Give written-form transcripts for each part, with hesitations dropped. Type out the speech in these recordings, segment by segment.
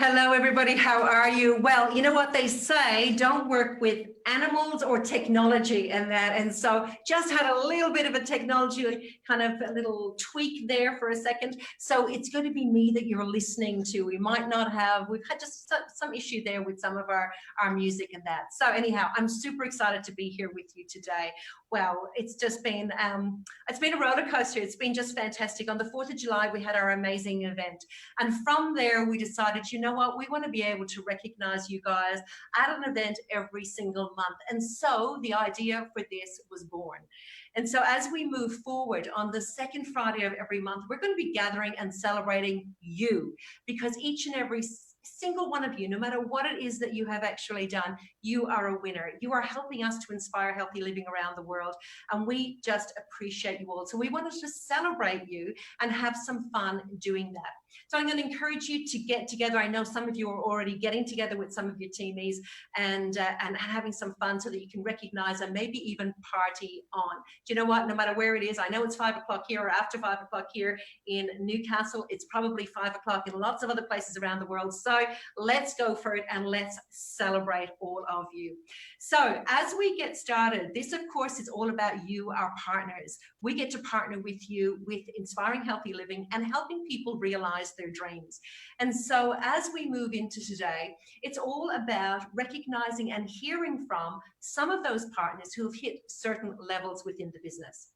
Hello, everybody. How are you? Well, you know what they say, don't work with animals or technology and that. And so just had a little bit of a technology kind of a little tweak there for a second. So it's going to be me that you're listening to. We've had just some issue there with some of our music and that. So anyhow, I'm super excited to be here with you today. Well, it's been a roller coaster. It's been just fantastic. On the 4th of July, we had our amazing event. And from there, we decided, you know what, we want to be able to recognize you guys at an event every single month. And so the idea for this was born. And so as we move forward on the second Friday of every month, we're going to be gathering and celebrating you, because each and every single one of you, no matter what it is that you have actually done, you are a winner. You are helping us to inspire healthy living around the world, and we just appreciate you all. So we wanted to celebrate you and have some fun doing that. So I'm going to encourage you to get together. I know some of you are already getting together with some of your teamies and having some fun so that you can recognize and maybe even party on. Do you know what? No matter where it is, I know it's 5 o'clock here or after 5 o'clock here in Newcastle. It's probably 5 o'clock in lots of other places around the world. So let's go for it and let's celebrate all of you. So as we get started, this of course is all about you, our partners. We get to partner with you with inspiring healthy living and helping people realize their dreams. And so as we move into today, it's all about recognizing and hearing from some of those partners who have hit certain levels within the business.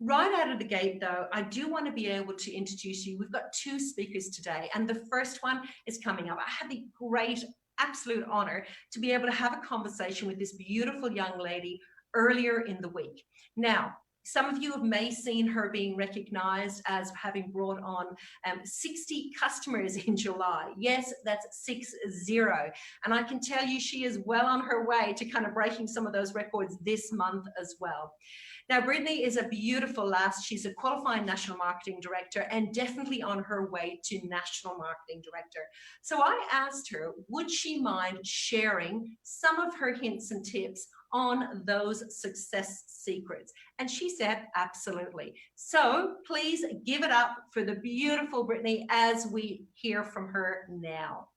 Right out of the gate, though, I do want to be able to introduce you. We've got 2 speakers today, and the first one is coming up. I had the great, absolute honor to be able to have a conversation with this beautiful young lady earlier in the week. Now, some of you have may seen her being recognized as having brought on 60 customers in July. Yes, that's 60. And I can tell you she is well on her way to kind of breaking some of those records this month as well. Now, Brittany is a beautiful lass. She's a qualifying national marketing director and definitely on her way to national marketing director. So I asked her, would she mind sharing some of her hints and tips on those success secrets? And she said, absolutely. So please give it up for the beautiful Brittany as we hear from her now.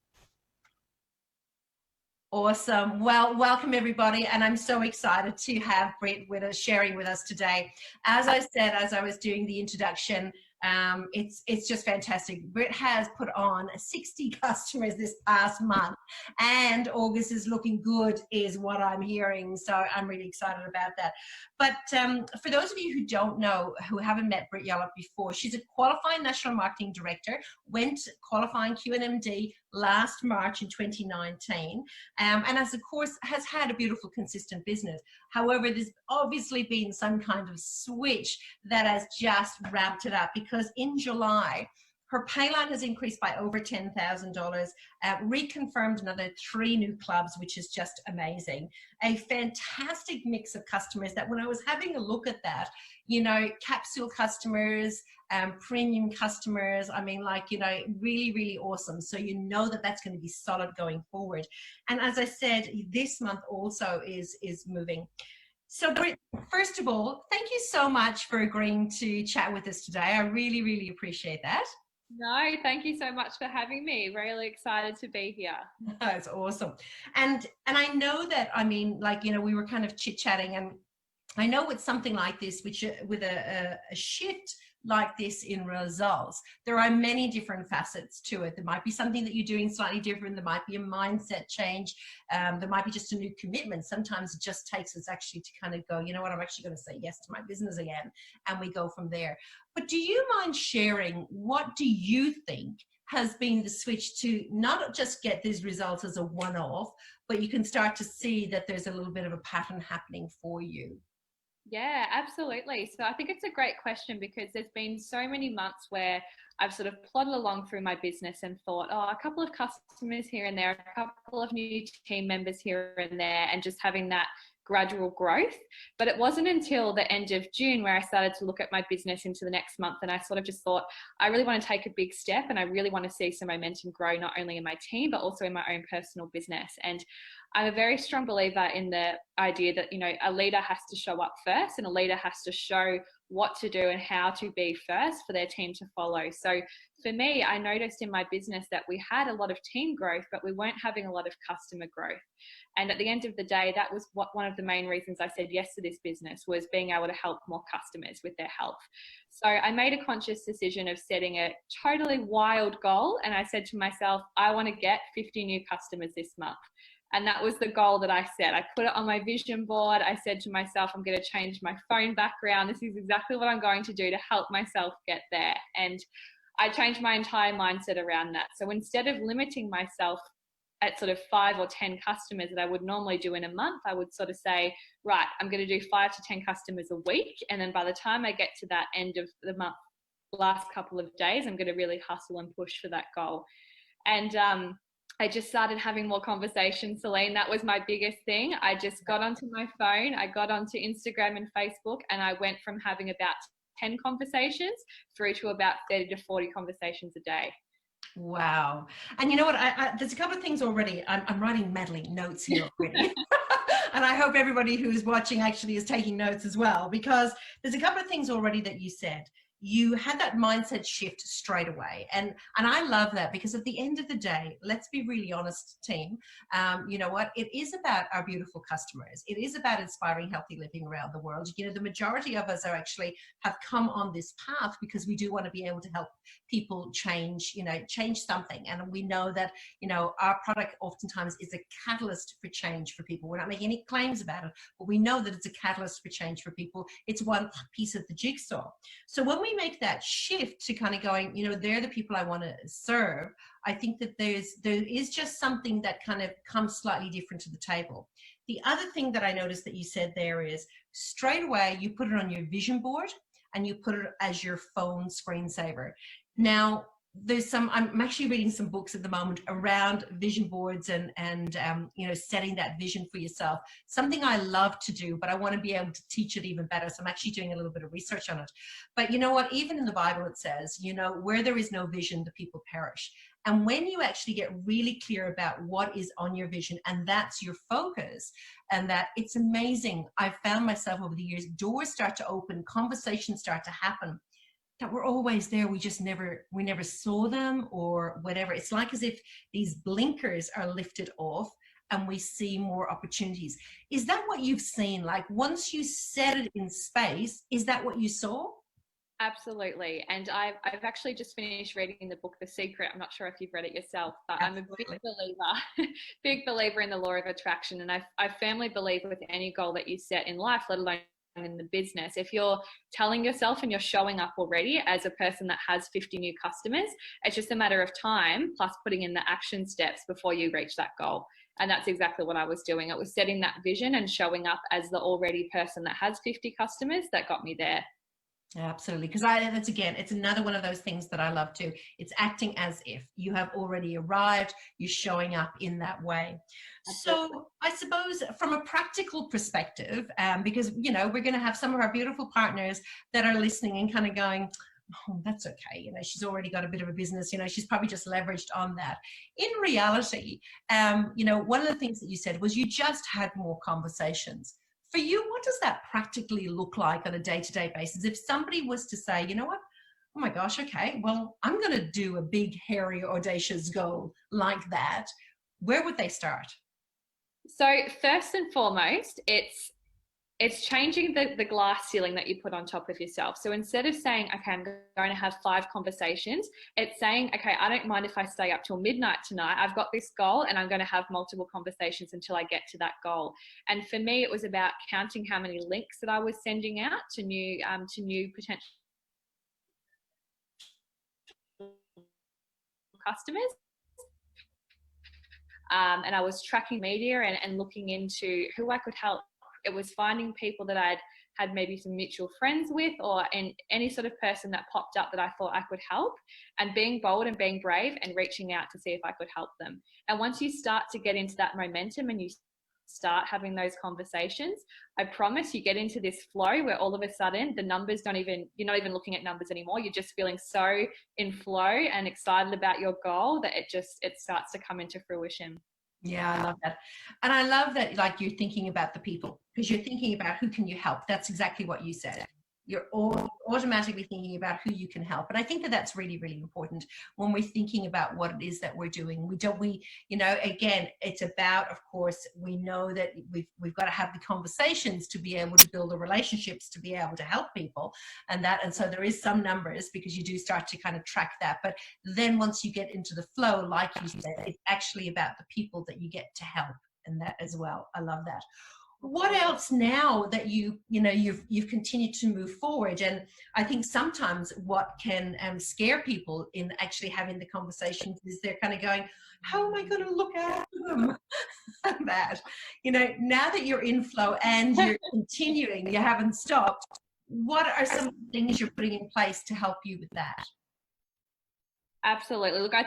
Awesome. Well, welcome everybody. And I'm so excited to have Brit with us, sharing with us today. As I said, as I was doing the introduction, it's just fantastic. Brit has put on 60 customers this past month, and August is looking good is what I'm hearing. So I'm really excited about that. But for those of you who don't know, who haven't met Brit Yallop before, she's a qualifying national marketing director, went qualifying QNMD last March in 2019, and as of course has had a beautiful consistent business. However, there's obviously been some kind of switch that has just ramped it up, because in July her payline has increased by over $10,000, reconfirmed another 3 new clubs, which is just amazing. A fantastic mix of customers that when I was having a look at that, you know, capsule customers, premium customers, I mean, like, you know, really, really awesome. So you know that that's going to be solid going forward. And as I said, this month also is moving. So Brit, first of all, thank you so much for agreeing to chat with us today. I really, really appreciate that. No, thank you so much for having me. Really excited to be here. That's awesome. And I know that, I mean, like, you know, we were kind of chit-chatting, and I know with something like this, which with a shift like this in results, there are many different facets to it. There might be something that you're doing slightly different. There might be a mindset change. There might be just a new commitment. Sometimes it just takes us actually to kind of go, you know what, I'm actually going to say yes to my business again. And we go from there. But do you mind sharing, what do you think has been the switch to not just get these results as a one-off, but you can start to see that there's a little bit of a pattern happening for you? Yeah, absolutely. So I think it's a great question, because there's been so many months where I've sort of plodded along through my business and thought, oh, a couple of customers here and there, a couple of new team members here and there, and just having that gradual growth. But it wasn't until the end of June where I started to look at my business into the next month, and I sort of just thought, I really want to take a big step, and I really want to see some momentum grow, not only in my team, but also in my own personal business. And I'm a very strong believer in the idea that, you know, a leader has to show up first, and a leader has to show what to do and how to be first for their team to follow. So for me, I noticed in my business that we had a lot of team growth, but we weren't having a lot of customer growth. And at the end of the day, that was one of the main reasons I said yes to this business, was being able to help more customers with their health. So I made a conscious decision of setting a totally wild goal. And I said to myself, I want to get 50 new customers this month. And that was the goal that I set. I put it on my vision board. I said to myself, I'm going to change my phone background. This is exactly what I'm going to do to help myself get there. And I changed my entire mindset around that. So instead of limiting myself at sort of 5 or 10 customers that I would normally do in a month, I would sort of say, right, I'm going to do 5 to 10 customers a week. And then by the time I get to that end of the month, last couple of days, I'm going to really hustle and push for that goal. And I just started having more conversations, Celine. That was my biggest thing. I just got onto my phone, I got onto Instagram and Facebook, and I went from having about 10 conversations through to about 30 to 40 conversations a day. Wow. And you know what, there's a couple of things already. I'm writing meddling notes here already. And I hope everybody who's watching actually is taking notes as well, because there's a couple of things already that you said. You had that mindset shift straight away. And I love that, because at the end of the day, let's be really honest, team. You know what? It is about our beautiful customers. It is about inspiring healthy living around the world. You know, the majority of us are actually have come on this path because we do want to be able to help people change something. And we know that, you know, our product oftentimes is a catalyst for change for people. We're not making any claims about it, but we know that it's a catalyst for change for people. It's one piece of the jigsaw. So when we make that shift to kind of going, you know, they're the people I want to serve, I think that there is just something that kind of comes slightly different to the table. The other thing that I noticed that you said there is straight away you put it on your vision board and you put it as your phone screensaver. Now, I'm actually reading some books at the moment around vision boards and you know, setting that vision for yourself. Something I love to do, but I want to be able to teach it even better. So I'm actually doing a little bit of research on it. But you know what? Even in the Bible, it says, you know, where there is no vision, the people perish. And when you actually get really clear about what is on your vision, and that's your focus, and that it's amazing. I've found myself over the years, doors start to open, conversations start to happen that were always there. We never saw them or whatever. It's like as if these blinkers are lifted off and we see more opportunities. Is that what you've seen? Like once you set it in space, is that what you saw? Absolutely. And I've actually just finished reading the book, The Secret. I'm not sure if you've read it yourself, but Absolutely. I'm a big believer in the law of attraction. And I firmly believe with any goal that you set in life, let alone in the business, if you're telling yourself and you're showing up already as a person that has 50 new customers, it's just a matter of time plus putting in the action steps before you reach that goal. And that's exactly what I was doing. It was setting that vision and showing up as the already person that has 50 customers that got me there. Absolutely, because that's again, it's another one of those things that I love too. It's acting as if you have already arrived, you're showing up in that way. Absolutely. So I suppose from a practical perspective, because you know we're going to have some of our beautiful partners that are listening and kind of going, oh, that's okay. You know, she's already got a bit of a business. You know, she's probably just leveraged on that. In reality, you know, one of the things that you said was you just had more conversations. For you, what does that practically look like on a day-to-day basis? If somebody was to say, you know what, oh my gosh, okay, well, I'm going to do a big, hairy, audacious goal like that, where would they start? So first and foremost, it's changing the glass ceiling that you put on top of yourself. So instead of saying, okay, I'm going to have 5 conversations, it's saying, okay, I don't mind if I stay up till midnight tonight. I've got this goal and I'm going to have multiple conversations until I get to that goal. And for me, it was about counting how many links that I was sending out to new potential customers. And I was tracking media and looking into who I could help. It was finding people that I'd had maybe some mutual friends with, or any sort of person that popped up that I thought I could help, and being bold and being brave and reaching out to see if I could help them. And once you start to get into that momentum and you start having those conversations, I promise you get into this flow where all of a sudden the numbers you're not even looking at numbers anymore. You're just feeling so in flow and excited about your goal that it starts to come into fruition. Yeah, I love that. And I love that, like, you're thinking about the people, because you're thinking about who can you help. That's exactly what you said. you're automatically thinking about who you can help. And I think that that's really, really important when we're thinking about what it is that we're doing. Again, it's about, of course, we know that we've got to have the conversations to be able to build the relationships, to be able to help people, and so there is some numbers, because you do start to kind of track that. But then once you get into the flow, like you said, it's actually about the people that you get to help, and that as well. I love that. What else now that you've continued to move forward? And I think sometimes what can scare people in actually having the conversations is they're kind of going, how am I going to look after them? That, now that you're in flow and you're continuing, you haven't stopped, what are some of the things you're putting in place to help you with that? Absolutely. Look, I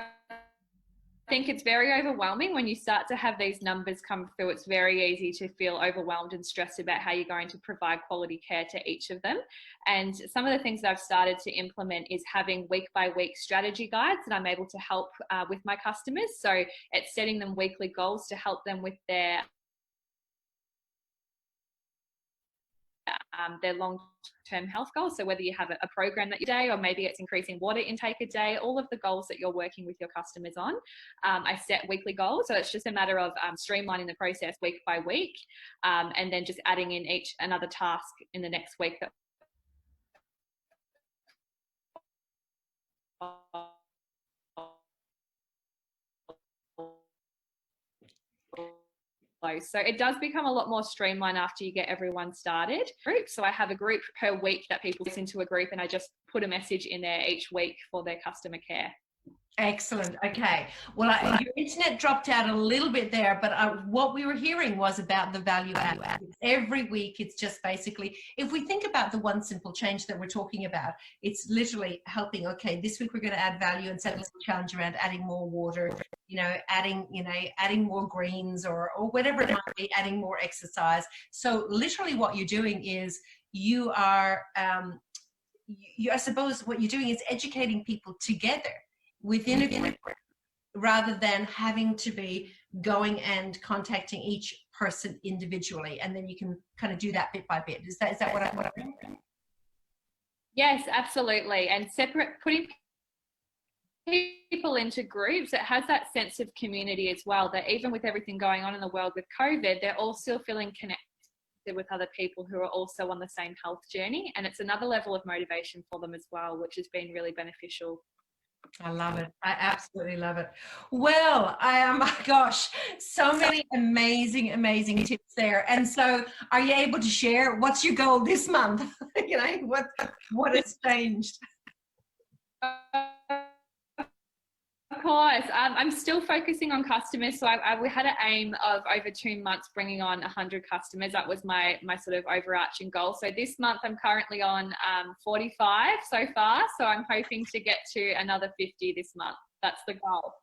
think it's very overwhelming when you start to have these numbers come through. It's very easy to feel overwhelmed and stressed about how you're going to provide quality care to each of them. And some of the things that I've started to implement is having week by week strategy guides that I'm able to help with my customers. So it's setting them weekly goals to help them with their long-term health goals. So whether you have a program that you day, or maybe it's increasing water intake a day, all of the goals that you're working with your customers on, I set weekly goals. So it's just a matter of streamlining the process week by week, and then just adding in another task in the next week that so it does become a lot more streamlined after you get everyone started. So I have a group per week that people listen to a group, and I just put a message in there each week for their customer care. Excellent. Okay. Well, your internet dropped out a little bit there, but what we were hearing was about the value add. Every week, it's just basically, if we think about the one simple change that we're talking about, it's literally helping. Okay, this week we're going to add value and set a little challenge around adding more water, adding more greens or whatever it might be, adding more exercise. So literally what you're doing is you are, I suppose what you're doing is educating people together within a group, rather than having to be going and contacting each person individually, and then you can kind of do that bit by bit. Is that what I'm doing? Yes, absolutely. And putting people into groups, it has that sense of community as well, that even with everything going on in the world with COVID, they're all still feeling connected with other people who are also on the same health journey, and it's another level of motivation for them as well, which has been really beneficial. I love it. I absolutely love it. Well, my gosh, so many amazing, amazing tips there. And so are you able to share what's your goal this month? What has changed? Of course. I'm still focusing on customers. So we had an aim of over 2 months bringing on 100 customers. That was my sort of overarching goal. So this month I'm currently on 45 so far. So I'm hoping to get to another 50 this month. That's the goal.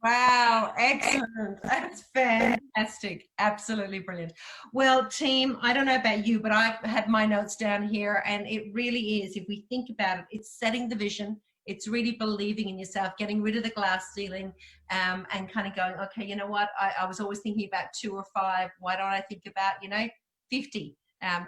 Wow, excellent. That's fantastic. Absolutely brilliant. Well, team, I don't know about you, but I've had my notes down here, and it really is, if we think about it, it's setting the vision. It's really believing in yourself, getting rid of the glass ceiling, and kind of going, okay, you know what? I was always thinking about 2 or 5. Why don't I think about, 50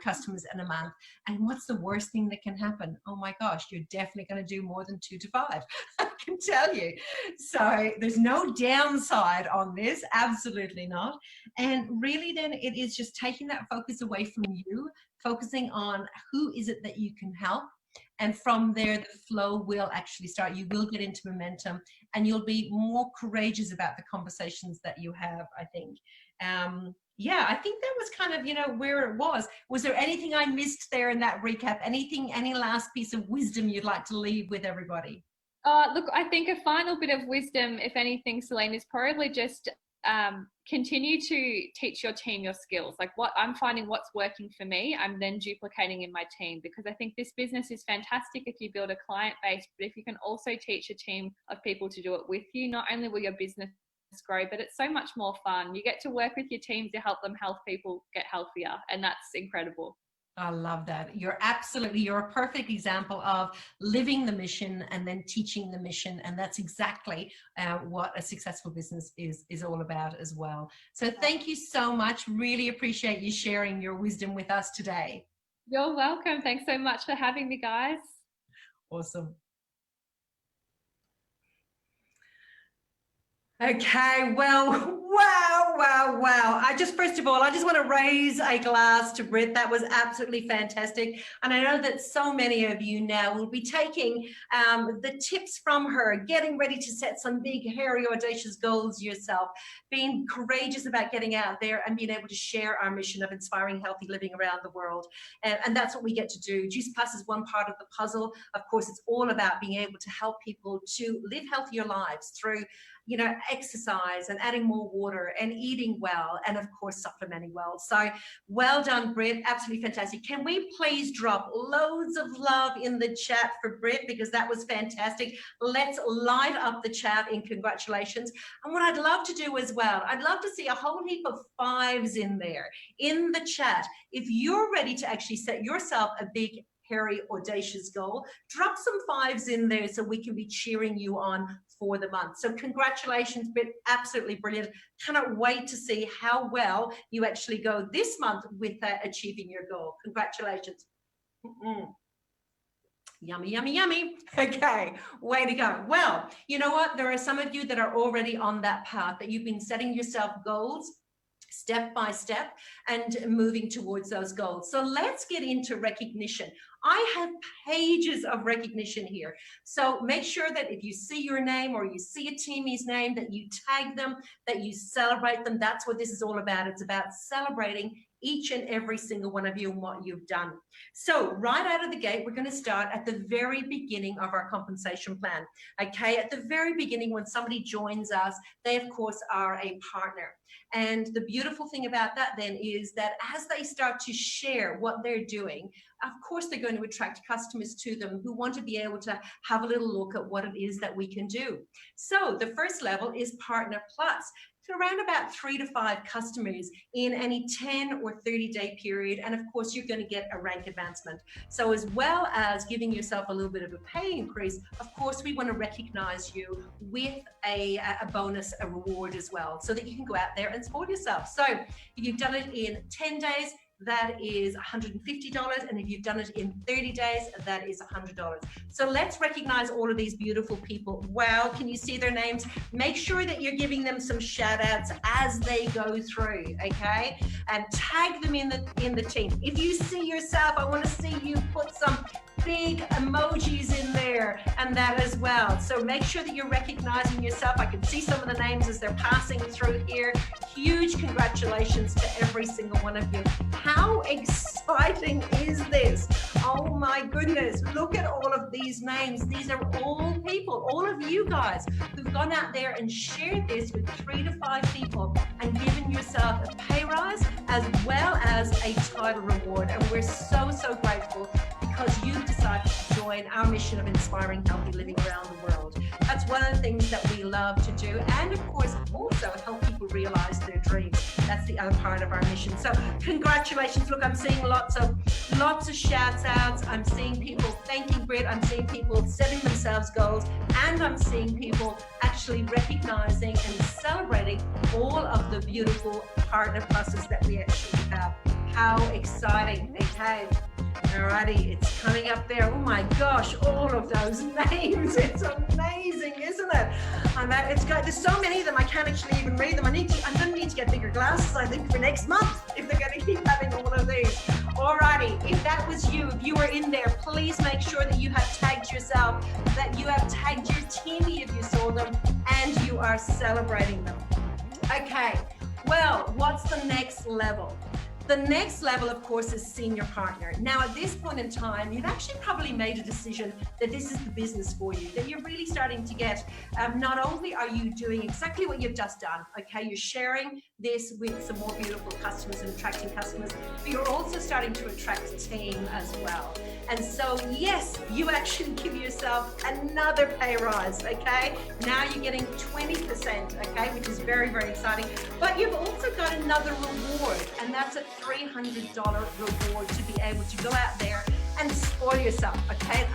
customers in a month? And what's the worst thing that can happen? Oh my gosh, you're definitely going to do more than 2 to 5. I can tell you. So there's no downside on this. Absolutely not. And really then it is just taking that focus away from you, focusing on who is it that you can help. And from there, the flow will actually start. You will get into momentum, and you'll be more courageous about the conversations that you have, I think. Yeah, I think that was kind of, where it was. Was there anything I missed there in that recap? Any last piece of wisdom you'd like to leave with everybody? Look, I think a final bit of wisdom, if anything, Celine, is probably just continue to teach your team your skills. Like what I'm finding, what's working for me, I'm then duplicating in my team, because I think this business is fantastic if you build a client base, but if you can also teach a team of people to do it with you, not only will your business grow, but it's so much more fun. You get to work with your team to help them health people get healthier, and that's incredible. I love that. You're a perfect example of living the mission and then teaching the mission. And that's exactly what a successful business is all about as well. So thank you so much. Really appreciate you sharing your wisdom with us today. You're welcome. Thanks so much for having me, guys. Awesome. Okay, well, wow. First of all, I just want to raise a glass to Brit. That was absolutely fantastic. And I know that so many of you now will be taking the tips from her, getting ready to set some big, hairy, audacious goals yourself, being courageous about getting out there and being able to share our mission of inspiring healthy living around the world. And that's what we get to do. Juice Plus is one part of the puzzle. Of course, it's all about being able to help people to live healthier lives through exercise and adding more water and eating well, and of course supplementing well. So well done, Brit, absolutely fantastic. Can we please drop loads of love in the chat for Brit, because that was fantastic. Let's light up the chat in congratulations. And what I'd love to do as well, I'd love to see a whole heap of 5s in there in the chat. If you're ready to actually set yourself a big, hairy, audacious goal, drop some 5s in there so we can be cheering you on for the month. So congratulations, Brit, absolutely brilliant. Cannot wait to see how well you actually go this month with achieving your goal. Congratulations. Yummy. Okay, way to go. Well, you know what? There are some of you that are already on that path, that you've been setting yourself goals step by step and moving towards those goals. So let's get into recognition. I have pages of recognition here. So make sure that if you see your name or you see a teamie's name, that you tag them, that you celebrate them. That's what this is all about. It's about celebrating each and every single one of you and what you've done. So right out of the gate, we're going to start at the very beginning of our compensation plan. Okay, at the very beginning, when somebody joins us, they of course are a partner. And the beautiful thing about that then is that as they start to share what they're doing, of course they're going to attract customers to them who want to be able to have a little look at what it is that we can do. So the first level is Partner Plus. Around about 3 to 5 customers in any 10 or 30-day period, and of course you're going to get a rank advancement. So as well as giving yourself a little bit of a pay increase, of course we want to recognize you with a bonus, a reward as well, so that you can go out there and support yourself. So if you've done it in 10 days, that is $150, and if you've done it in 30 days, that is $100. So let's recognize all of these beautiful people. Wow, can you see their names? Make sure that you're giving them some shout outs as they go through, okay? And tag them in the team. If you see yourself, I want to see you put some big emojis in there and that as well. So make sure that you're recognizing yourself. I can see some of the names as they're passing through here. Huge congratulations to every single one of you. How exciting is this? Oh my goodness, look at all of these names. These are all people, all of you guys who've gone out there and shared this with 3 to 5 people and given yourself a pay rise as well as a title reward. And we're so grateful, because you've decided to join our mission of inspiring healthy living around the world. That's one of the things that we love to do, and of course also help people realize their dreams. That's the other part of our mission. So congratulations. Look, I'm seeing lots of shouts outs. I'm seeing people thanking Brit. I'm seeing people setting themselves goals, and I'm seeing people actually recognizing and celebrating all of the beautiful partner pluses that we actually have. How exciting. Okay. Alrighty, it's coming up there. Oh my gosh, all of those names. It's amazing, isn't it? There's so many of them, I can't actually even read them. I'm going to need to get bigger glasses, I think, for next month, if they're going to keep having all of these. Alrighty, if that was you, if you were in there, please make sure that you have tagged yourself, that you have tagged your teamie if you saw them, and you are celebrating them. Okay, well, what's the next level? The next level, of course, is senior partner. Now, at this point in time, you've actually probably made a decision that this is the business for you, that you're really starting to get, not only are you doing exactly what you've just done, okay, you're sharing this with some more beautiful customers and attracting customers, but you're also starting to attract team as well. And so, yes, you actually give yourself another pay rise, okay? Now you're getting 20%, okay, which is very exciting. But you've also got another reward, and that's a $300 reward to be able to go out there and spoil yourself, okay?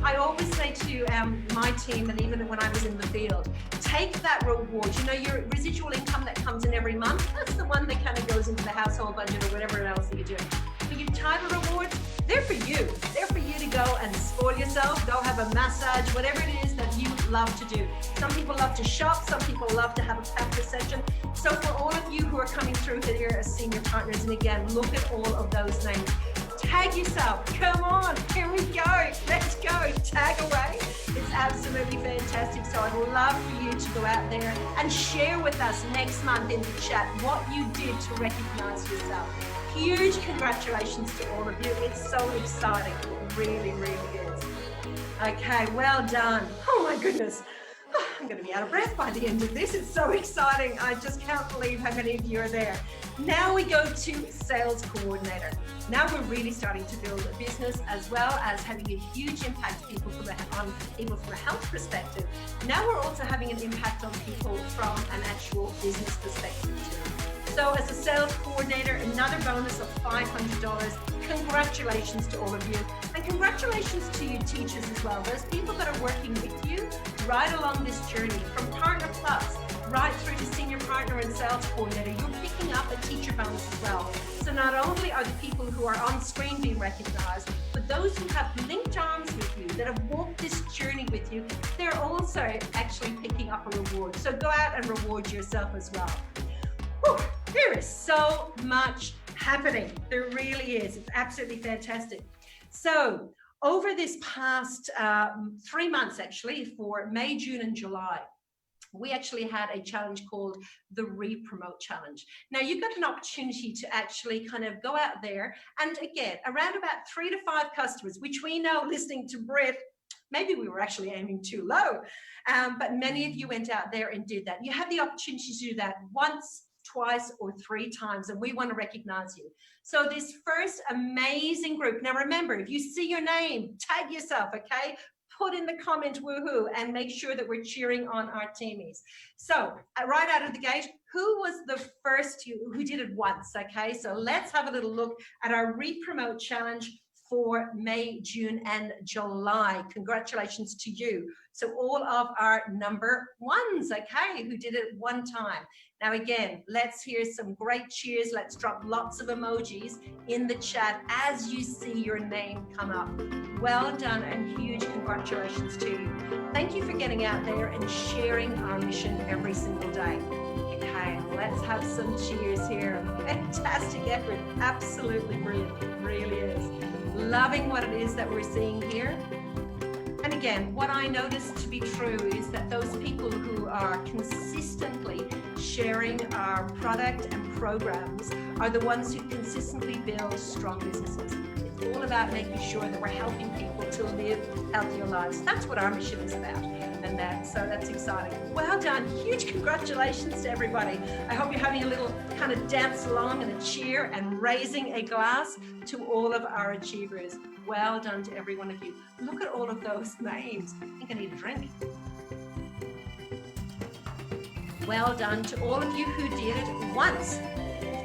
I always say to my team, and even when I was in the field, take that reward, you know, your residual income that comes in every month, that's the one that kind of goes into the household budget or whatever else that you're doing. But your title reward, they're for you. They're for you to go and spoil yourself, go have a massage, whatever it is that you love to do. Some people love to shop, some people love to have a practice session. So for all of you who are coming through here as senior partners, and again, look at all of those names. Tag yourself, come on, here we go, let's go, tag away. It's absolutely fantastic. So I'd love for you to go out there and share with us next month in the chat what you did to recognize yourself. Huge congratulations to all of you. It's so exciting. It really, really is. Okay, well done. Oh my goodness. I'm going to be out of breath by the end of this. It's so exciting. I just can't believe how many of you are there. Now we go to sales coordinator. Now we're really starting to build a business as well as having a huge impact on people from a health perspective. Now we're also having an impact on people from an actual business perspective too. So as a sales coordinator, another bonus of $500. Congratulations to all of you. And congratulations to you teachers as well. Those people that are working with you right along this journey from Partner Plus right through to Senior Partner and Sales Coordinator. You're picking up a teacher bonus as well. So not only are the people who are on screen being recognized, but those who have linked arms with you, that have walked this journey with you, they're also actually picking up a reward. So go out and reward yourself as well. Whew, there is so much happening. There really is. It's absolutely fantastic. So over this past 3 months, actually, for May, June, and July, we actually had a challenge called the Re-Promote Challenge. Now, you got an opportunity to actually kind of go out there and, again, around about 3 to 5 customers, which we know, listening to Brit, maybe we were actually aiming too low, but many of you went out there and did that. You had the opportunity to do that once, twice, or 3 times, and we want to recognize you. So this first amazing group, now remember, if you see your name, tag yourself, okay? Put in the comment woohoo and make sure that we're cheering on our teamies. So right out of the gate, who was the first who did it once? Okay, so let's have a little look at our Re-Promote Challenge for May, June, and July. Congratulations to you. So all of our number ones, okay, who did it one time. Now again, let's hear some great cheers. Let's drop lots of emojis in the chat as you see your name come up. Well done and huge congratulations to you. Thank you for getting out there and sharing our mission every single day. Okay, let's have some cheers here. Fantastic effort, absolutely brilliant, it really is. Loving what it is that we're seeing here. And again, what I noticed to be true is that those people who are consistently sharing our product and programs are the ones who consistently build strong businesses. It's all about making sure that we're helping people to live healthier lives. That's what our mission is about. So that's exciting. Well done. Huge congratulations to everybody. I hope you're having a little kind of dance along and a cheer and raising a glass to all of our achievers. Well done to every one of you. Look at all of those names. I think I need a drink. Well done to all of you who did it once.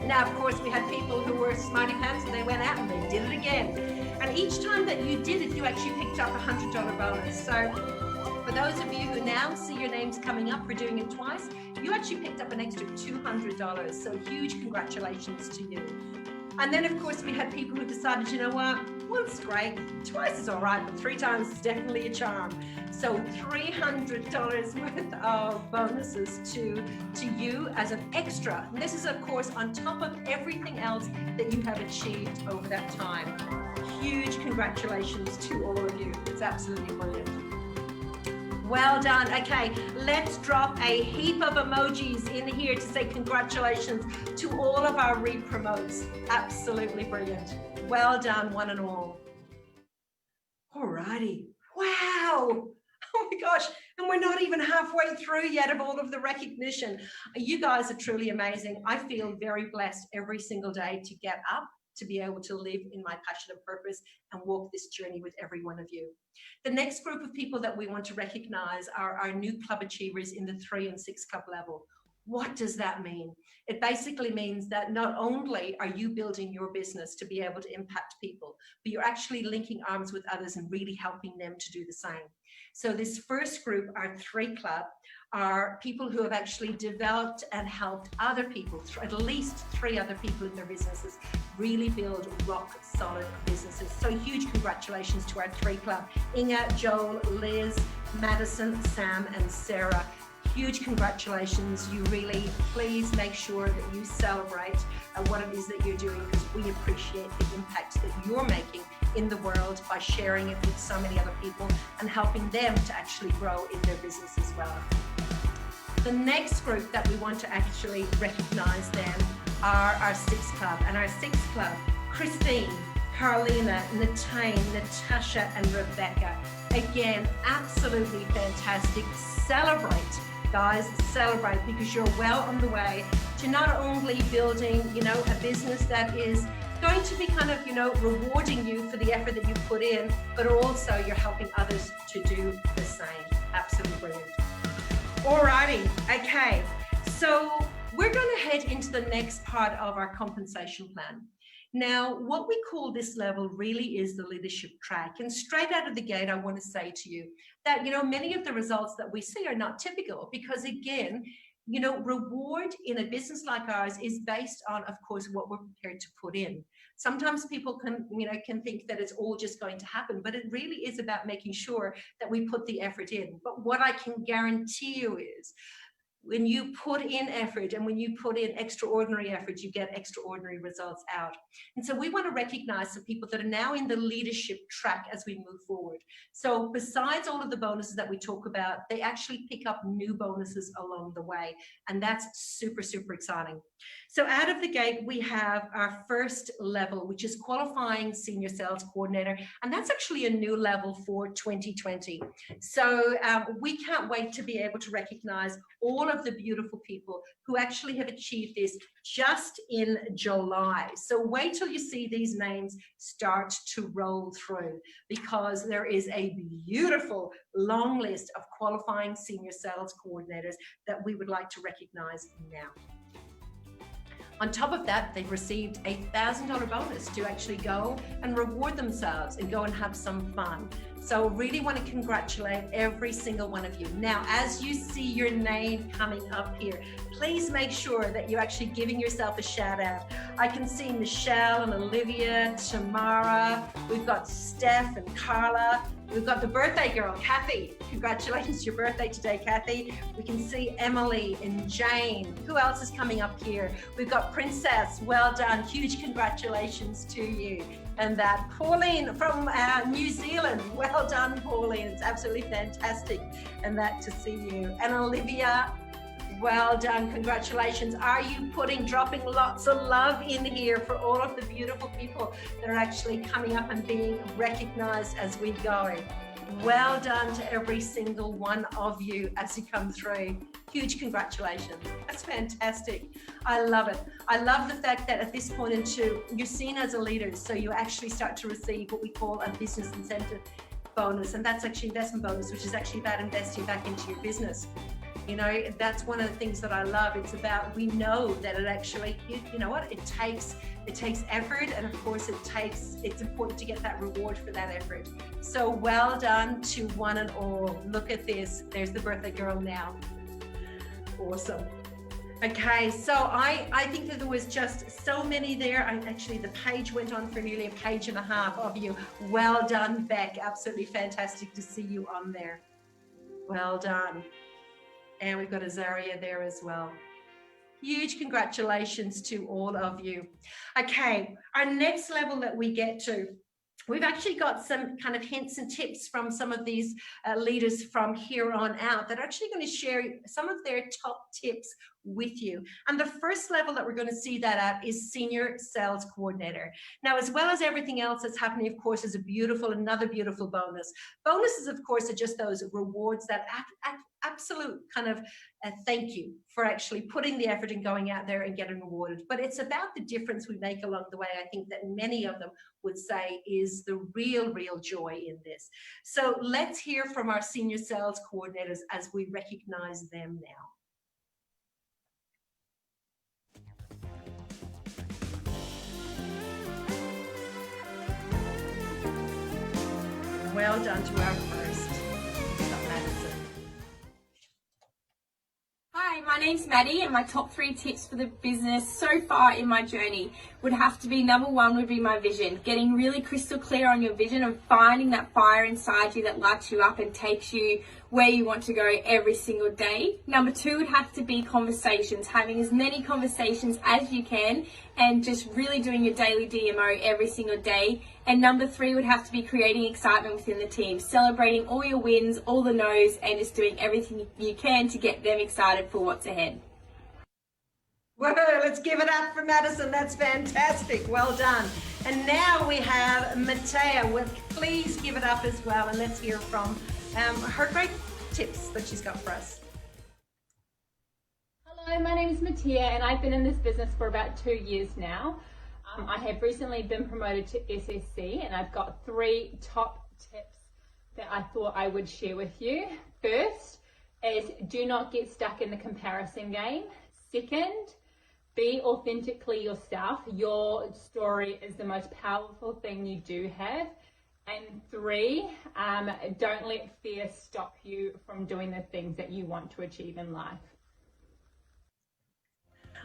Now, of course, we had people who were smarty pants and they went out and they did it again. And each time that you did it, you actually picked up a $100 bonus. So for those of you who now see your names coming up for doing it twice, you actually picked up an extra $200. So huge congratulations to you. And then, of course, we had people who decided, you know what, once is great, twice is all right, but 3 times is definitely a charm. So $300 worth of bonuses to you as an extra. And this is, of course, on top of everything else that you have achieved over that time. Huge congratulations to all of you. It's absolutely brilliant. Well done. Okay, let's drop a heap of emojis in here to say congratulations to all of our re-promotes. Absolutely brilliant. Well done, one and all. Alrighty. Wow. Oh my gosh. And we're not even halfway through yet of all of the recognition. You guys are truly amazing. I feel very blessed every single day to get up, to be able to live in my passion and purpose and walk this journey with every one of you. The next group of people that we want to recognize are our new club achievers in the 3 and 6 club level. What does that mean? It basically means that not only are you building your business to be able to impact people, but you're actually linking arms with others and really helping them to do the same. So this first group, our 3 club, are people who have actually developed and helped other people, at least 3 other people in their businesses, really build rock solid businesses. So huge congratulations to our 3 club, Inga, Joel, Liz, Madison, Sam and Sarah. Huge congratulations. You really, please make sure that you celebrate what it is that you're doing, because we appreciate the impact that you're making in the world by sharing it with so many other people and helping them to actually grow in their business as well. The next group that we want to actually recognize then are our 6th club. And our 6th club, Christine, Karlina, Natane, Natasha and Rebecca. Again, absolutely fantastic. Celebrate, guys, celebrate, because you're well on the way to not only building, you know, a business that is going to be kind of, you know, rewarding you for the effort that you put in, but also you're helping others to do the same. Absolutely brilliant. Alrighty, okay. So we're going to head into the next part of our compensation plan. Now, what we call this level really is the leadership track. And straight out of the gate, I want to say to you that, you know, many of the results that we see are not typical, because again, you know, reward in a business like ours is based on, of course, what we're prepared to put in. Sometimes people can think that it's all just going to happen, but it really is about making sure that we put the effort in. But what I can guarantee you is, when you put in effort and when you put in extraordinary effort, you get extraordinary results out. And so we want to recognize some people that are now in the leadership track as we move forward. So besides all of the bonuses that we talk about, they actually pick up new bonuses along the way. And that's super, super exciting. So out of the gate, we have our first level, which is qualifying senior sales coordinator. And that's actually a new level for 2020. So we can't wait to be able to recognize all of the beautiful people who actually have achieved this just in July. So wait till you see these names start to roll through, because there is a beautiful long list of qualifying senior sales coordinators that we would like to recognize now. On top of that, they've received a $1,000 bonus to actually go and reward themselves and go and have some fun. So really want to congratulate every single one of you. Now, as you see your name coming up here, please make sure that you're actually giving yourself a shout out. I can see Michelle and Olivia, Tamara, we've got Steph and Carla. We've got the birthday girl, Kathy. Congratulations, your birthday today, Kathy. We can see Emily and Jane. Who else is coming up here? We've got Princess. Well done. Huge congratulations to you. And that Pauline from New Zealand. Well done, Pauline. It's absolutely fantastic. And that to see you. And Olivia, well done. Congratulations. Are you dropping lots of love in here for all of the beautiful people that are actually coming up and being recognized as we go? Well done to every single one of you as you come through. Huge congratulations. That's fantastic. I love it. I love the fact that at this point in two, you're seen as a leader, so you actually start to receive what we call a business incentive bonus, and that's actually investment bonus, which is actually about investing back into your business. You know, that's one of the things that I love. It's about, we know that it actually, you know what, it takes effort, and of course it's important to get that reward for that effort. So well done to one and all. Look at this. There's the birthday girl now. Awesome. Okay, so I think that there was just so many there. Actually, the page went on for nearly a page and a half of you. Well done, Beck. Absolutely fantastic to see you on there. Well done. And we've got Azaria there as well. Huge congratulations to all of you. Okay, our next level that we get to, we've actually got some kind of hints and tips from some of these leaders from here on out that are actually going to share some of their top tips with you. And the first level that we're going to see that at is senior sales coordinator. Now, as well as everything else that's happening, of course, is another beautiful bonus. Bonuses, of course, are just those rewards that absolute kind of thank you for actually putting the effort and going out there and getting rewarded. But it's about the difference we make along the way. I think that many of them would say is the real joy in this. So let's hear from our senior sales coordinators as we recognize them now. Well done to our first, Madison. Hi, my name's Maddie, and my top 3 tips for the business so far in my journey would have to be, number 1 would be my vision. Getting really crystal clear on your vision and finding that fire inside you that lights you up and takes you where you want to go every single day. Number 2 would have to be conversations, having as many conversations as you can and just really doing your daily DMO every single day. And number 3 would have to be creating excitement within the team, celebrating all your wins, all the no's, and just doing everything you can to get them excited for what's ahead. Whoa, let's give it up for Madison. That's fantastic. Well done. And now we have Matea. Well, please give it up as well, and let's hear from her great tips that she's got for us. Hello, my name is Matea, and I've been in this business for about 2 years now. I have recently been promoted to SSC, and I've got 3 top tips that I thought I would share with you. First is, do not get stuck in the comparison game. Second, be authentically yourself. Your story is the most powerful thing you do have. And 3, don't let fear stop you from doing the things that you want to achieve in life.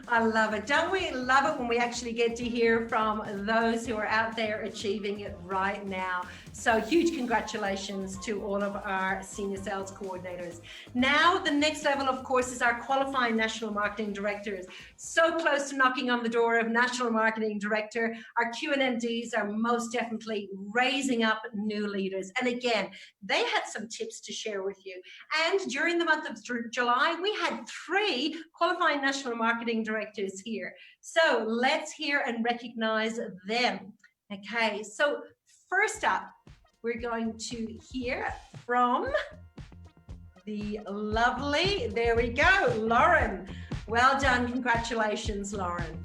I love it. Don't we love it when we actually get to hear from those who are out there achieving it right now? So huge congratulations to all of our senior sales coordinators. Now, the next level, of course, is our qualifying national marketing directors. So close to knocking on the door of national marketing director. Our QNMDs are most definitely raising up new leaders. And again, they had some tips to share with you. And during the month of July, we had 3 qualifying national marketing directors here. So let's hear and recognize them. Okay, so first up, we're going to hear from the lovely, there we go, Lauren. Well done, congratulations, Lauren.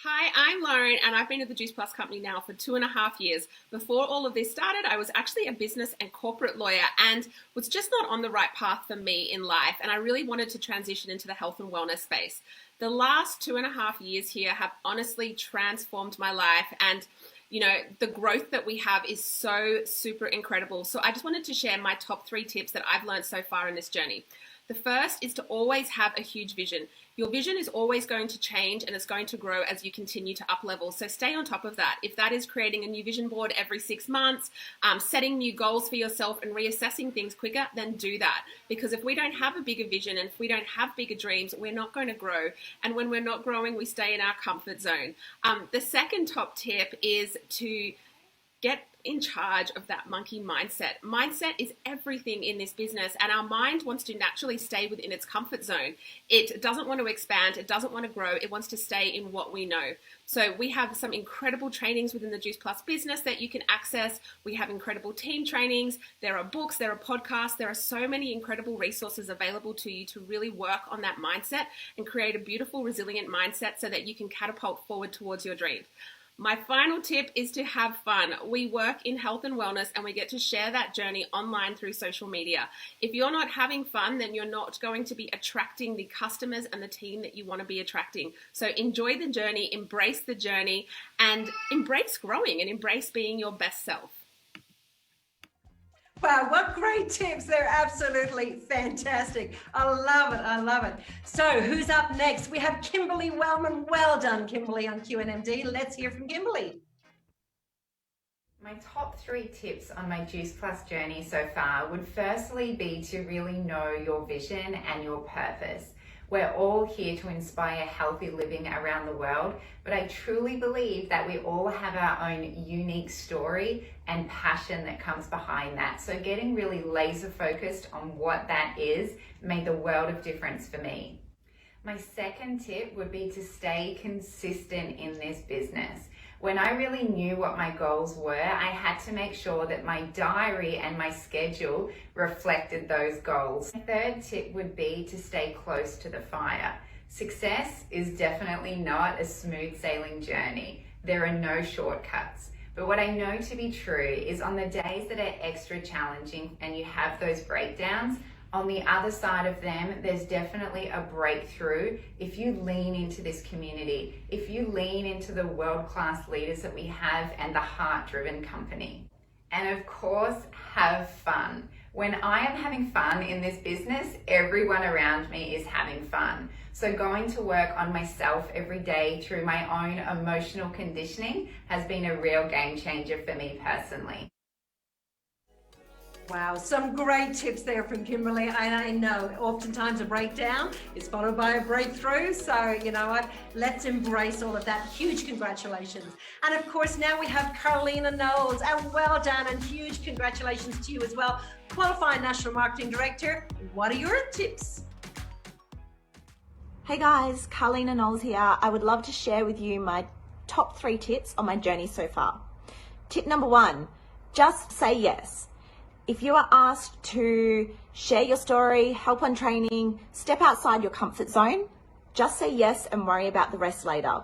Hi, I'm Lauren, and I've been at the Juice Plus company now for 2.5 years. Before all of this started, I was actually a business and corporate lawyer and was just not on the right path for me in life, and I really wanted to transition into the health and wellness space. The last 2.5 years here have honestly transformed my life, and you know, the growth that we have is so super incredible. So I just wanted to share my top 3 tips that I've learned so far in this journey. The first is to always have a huge vision. Your vision is always going to change and it's going to grow as you continue to up level. So stay on top of that. If that is creating a new vision board every 6 months, setting new goals for yourself and reassessing things quicker, then do that. Because if we don't have a bigger vision and if we don't have bigger dreams, we're not going to grow. And when we're not growing, we stay in our comfort zone. The second top tip is to get in charge of that monkey mindset. Mindset is everything in this business, and our mind wants to naturally stay within its comfort zone. It doesn't want to expand, it doesn't want to grow, it wants to stay in what we know. So we have some incredible trainings within the Juice Plus business that you can access. We have incredible team trainings, there are books, there are podcasts, there are so many incredible resources available to you to really work on that mindset and create a beautiful, resilient mindset so that you can catapult forward towards your dreams. My final tip is to have fun. We work in health and wellness and we get to share that journey online through social media. If you're not having fun, then you're not going to be attracting the customers and the team that you want to be attracting. So enjoy the journey, and embrace growing and embrace being your best self. Wow, what great tips. They're absolutely fantastic. I love it. I love it. So who's up next? We have Kimberly Wellman. Well done, Kimberly, on QNMD. Let's hear from Kimberly. My top 3 tips on my Juice Plus journey so far would firstly be to really know your vision and your purpose. We're all here to inspire healthy living around the world, but I truly believe that we all have our own unique story and passion that comes behind that. So getting really laser focused on what that is made the world of difference for me. My second tip would be to stay consistent in this business. When I really knew what my goals were, I had to make sure that my diary and my schedule reflected those goals. My third tip would be to stay close to the fire. Success is definitely not a smooth sailing journey. There are no shortcuts. But what I know to be true is on the days that are extra challenging and you have those breakdowns, on the other side of them, there's definitely a breakthrough if you lean into this community, if you lean into the world-class leaders that we have and the heart-driven company. And of course, have fun. When I am having fun in this business, everyone around me is having fun. So going to work on myself every day through my own emotional conditioning has been a real game changer for me personally. Wow, some great tips there from Kimberly. And I know oftentimes a breakdown is followed by a breakthrough. So, you know what, let's embrace all of that. Huge congratulations. And of course, now we have Karlina Knowles. And well done, and huge congratulations to you as well. Qualified National Marketing Director. What are your tips? Hey guys, Karlina Knowles here. I would love to share with you my top 3 tips on my journey so far. Tip number 1, just say yes. If you are asked to share your story, help on training, step outside your comfort zone, just say yes and worry about the rest later.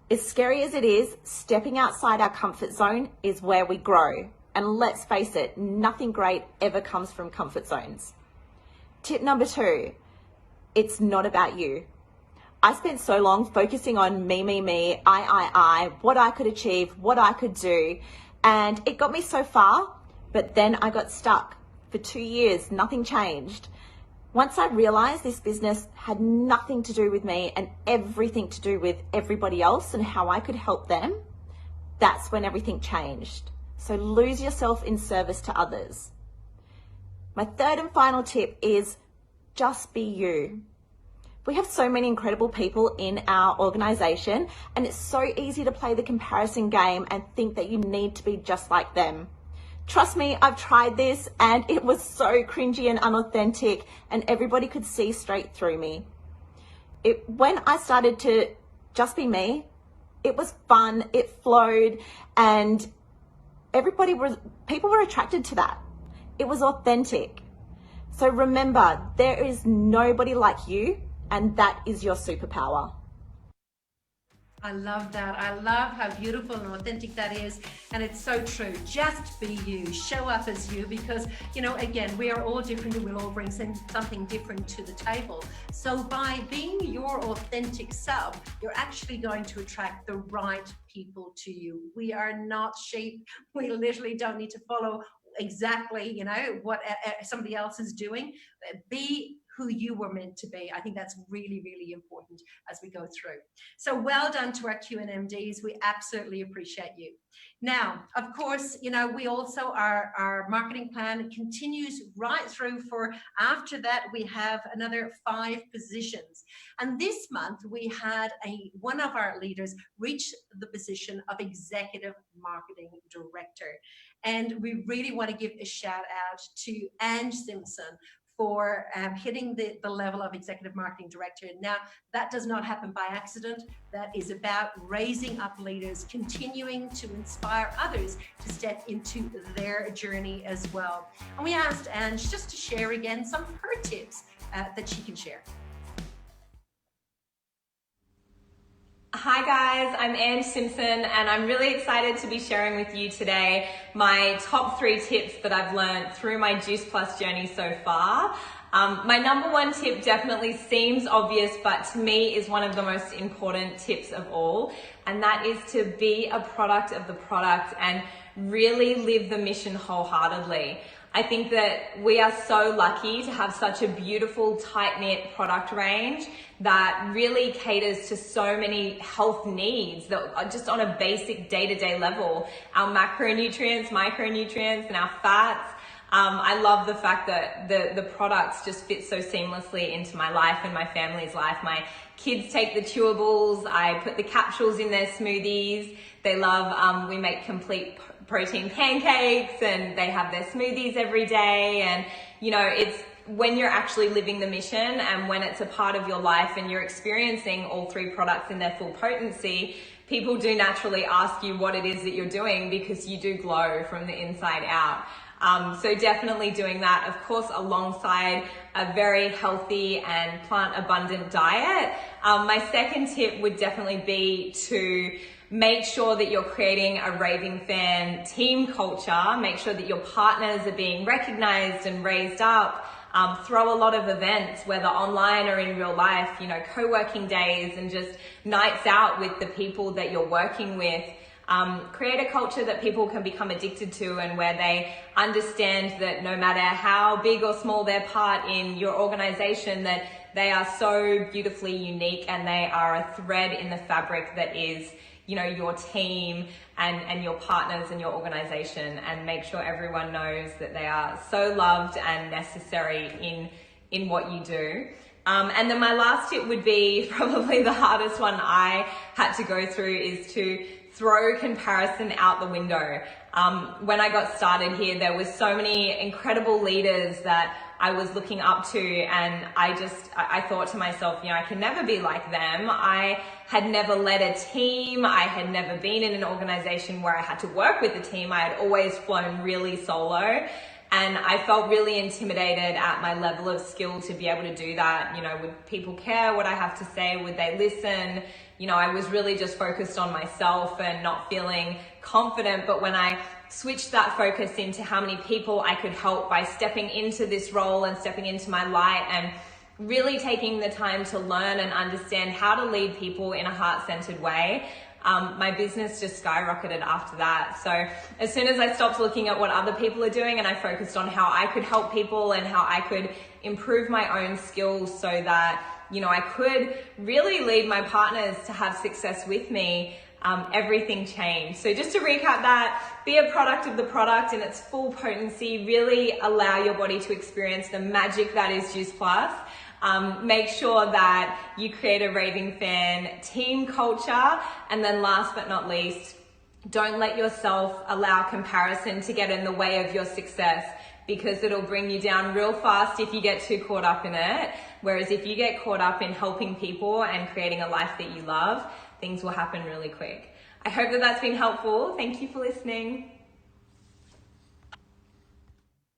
As scary as it is, stepping outside our comfort zone is where we grow. And let's face it, nothing great ever comes from comfort zones. Tip number 2, it's not about you. I spent so long focusing on me, I, what I could achieve, what I could do, and it got me so far. But then I got stuck. For 2 years, nothing changed. Once I realized this business had nothing to do with me and everything to do with everybody else and how I could help them, that's when everything changed. So lose yourself in service to others. My third and final tip is just be you. We have so many incredible people in our organization, and it's so easy to play the comparison game and think that you need to be just like them. Trust me, I've tried this and it was so cringy and unauthentic, and everybody could see straight through me. When I started to just be me, it was fun, it flowed, and people were attracted to that. It was authentic. So remember, there is nobody like you, and that is your superpower. I love that. I love how beautiful and authentic that is. And it's so true. Just be you. Show up as you, because, you know, again, we are all different and we'll all bring something different to the table. So by being your authentic self, you're actually going to attract the right people to you. We are not sheep. We literally don't need to follow exactly, you know, what somebody else is doing. Be who you were meant to be. I think that's really, really important as we go through. So well done to our Q&MDs. We absolutely appreciate you. Now, of course, you know, we also, our marketing plan continues right through. For after that, we have another 5 positions. And this month we had one of our leaders reach the position of Executive Marketing Director. And we really want to give a shout out to Ange Simpson for hitting the level of Executive Marketing Director. Now, that does not happen by accident. That is about raising up leaders, continuing to inspire others to step into their journey as well. And we asked Ange just to share again some of her tips that she can share. Hi guys, I'm Ange Simpson, and I'm really excited to be sharing with you today my top 3 tips that I've learned through my Juice Plus journey so far. My number 1 tip definitely seems obvious, but to me is one of the most important tips of all, and that is to be a product of the product and really live the mission wholeheartedly. I think that we are so lucky to have such a beautiful, tight-knit product range that really caters to so many health needs that are just on a basic day-to-day level. Our macronutrients, micronutrients, and our fats. I love the fact that the products just fit so seamlessly into my life and my family's life. My kids take the chewables. I put the capsules in their smoothies. They love, we make complete protein pancakes and they have their smoothies every day. And, you know, it's when you're actually living the mission and when it's a part of your life and you're experiencing all 3 products in their full potency, people do naturally ask you what it is that you're doing, because you do glow from the inside out. So definitely doing that, of course, alongside a very healthy and plant abundant diet. My second tip would definitely be to make sure that you're creating a raving fan team culture. Make sure that your partners are being recognized and raised up. Throw a lot of events, whether online or in real life, you know, co-working days and just nights out with the people that you're working with. Create a culture that people can become addicted to, and where they understand that no matter how big or small their part in your organization, that they are so beautifully unique and they are a thread in the fabric that is, you know, your team and your partners and your organization, and make sure everyone knows that they are so loved and necessary in what you do. And then my last tip would be probably the hardest one I had to go through, is to throw comparison out the window. When I got started here, there was so many incredible leaders that I was looking up to, and I thought to myself, you know, I can never be like them. I had never led a team. I had never been in an organization where I had to work with a team. I had always flown really solo. And I felt really intimidated at my level of skill to be able to do that. You know, would people care what I have to say? Would they listen? You know, I was really just focused on myself and not feeling confident. But when I switched that focus into how many people I could help by stepping into this role and stepping into my light, and really taking the time to learn and understand how to lead people in a heart-centered way, my business just skyrocketed after that. So as soon as I stopped looking at what other people are doing and I focused on how I could help people and how I could improve my own skills so that, you know, I could really lead my partners to have success with me, everything changed. So just to recap that, be a product of the product in its full potency, really allow your body to experience the magic that is Juice Plus. Make sure that you create a raving fan team culture. And then last but not least, don't let yourself allow comparison to get in the way of your success, because it'll bring you down real fast if you get too caught up in it. Whereas if you get caught up in helping people and creating a life that you love, things will happen really quick. I hope that that's been helpful. Thank you for listening.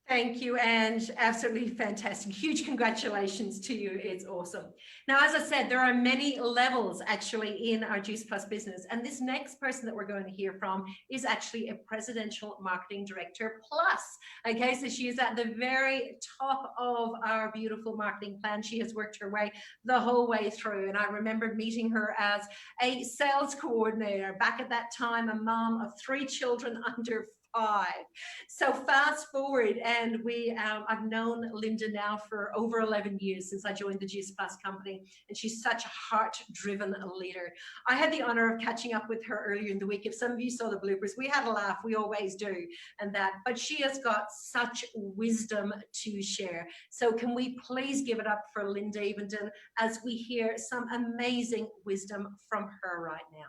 Thank you, and absolutely fantastic. Huge congratulations to you. It's awesome. Now, as I said, there are many levels actually in our Juice Plus business. And this next person that we're going to hear from is actually a presidential marketing director plus. Okay, so she is at the very top of our beautiful marketing plan. She has worked her way the whole way through. And I remember meeting her as a sales coordinator back at that time, a mom of 3 children under 5. So fast forward, and I've known Linda now for over 11 years since I joined the Juice Plus company, and she's such a heart-driven leader. I had the honor of catching up with her earlier in the week. If some of you saw the bloopers, we had a laugh, we always do, and that, but she has got such wisdom to share. So can we please give it up for Linda Evenden as we hear some amazing wisdom from her right now.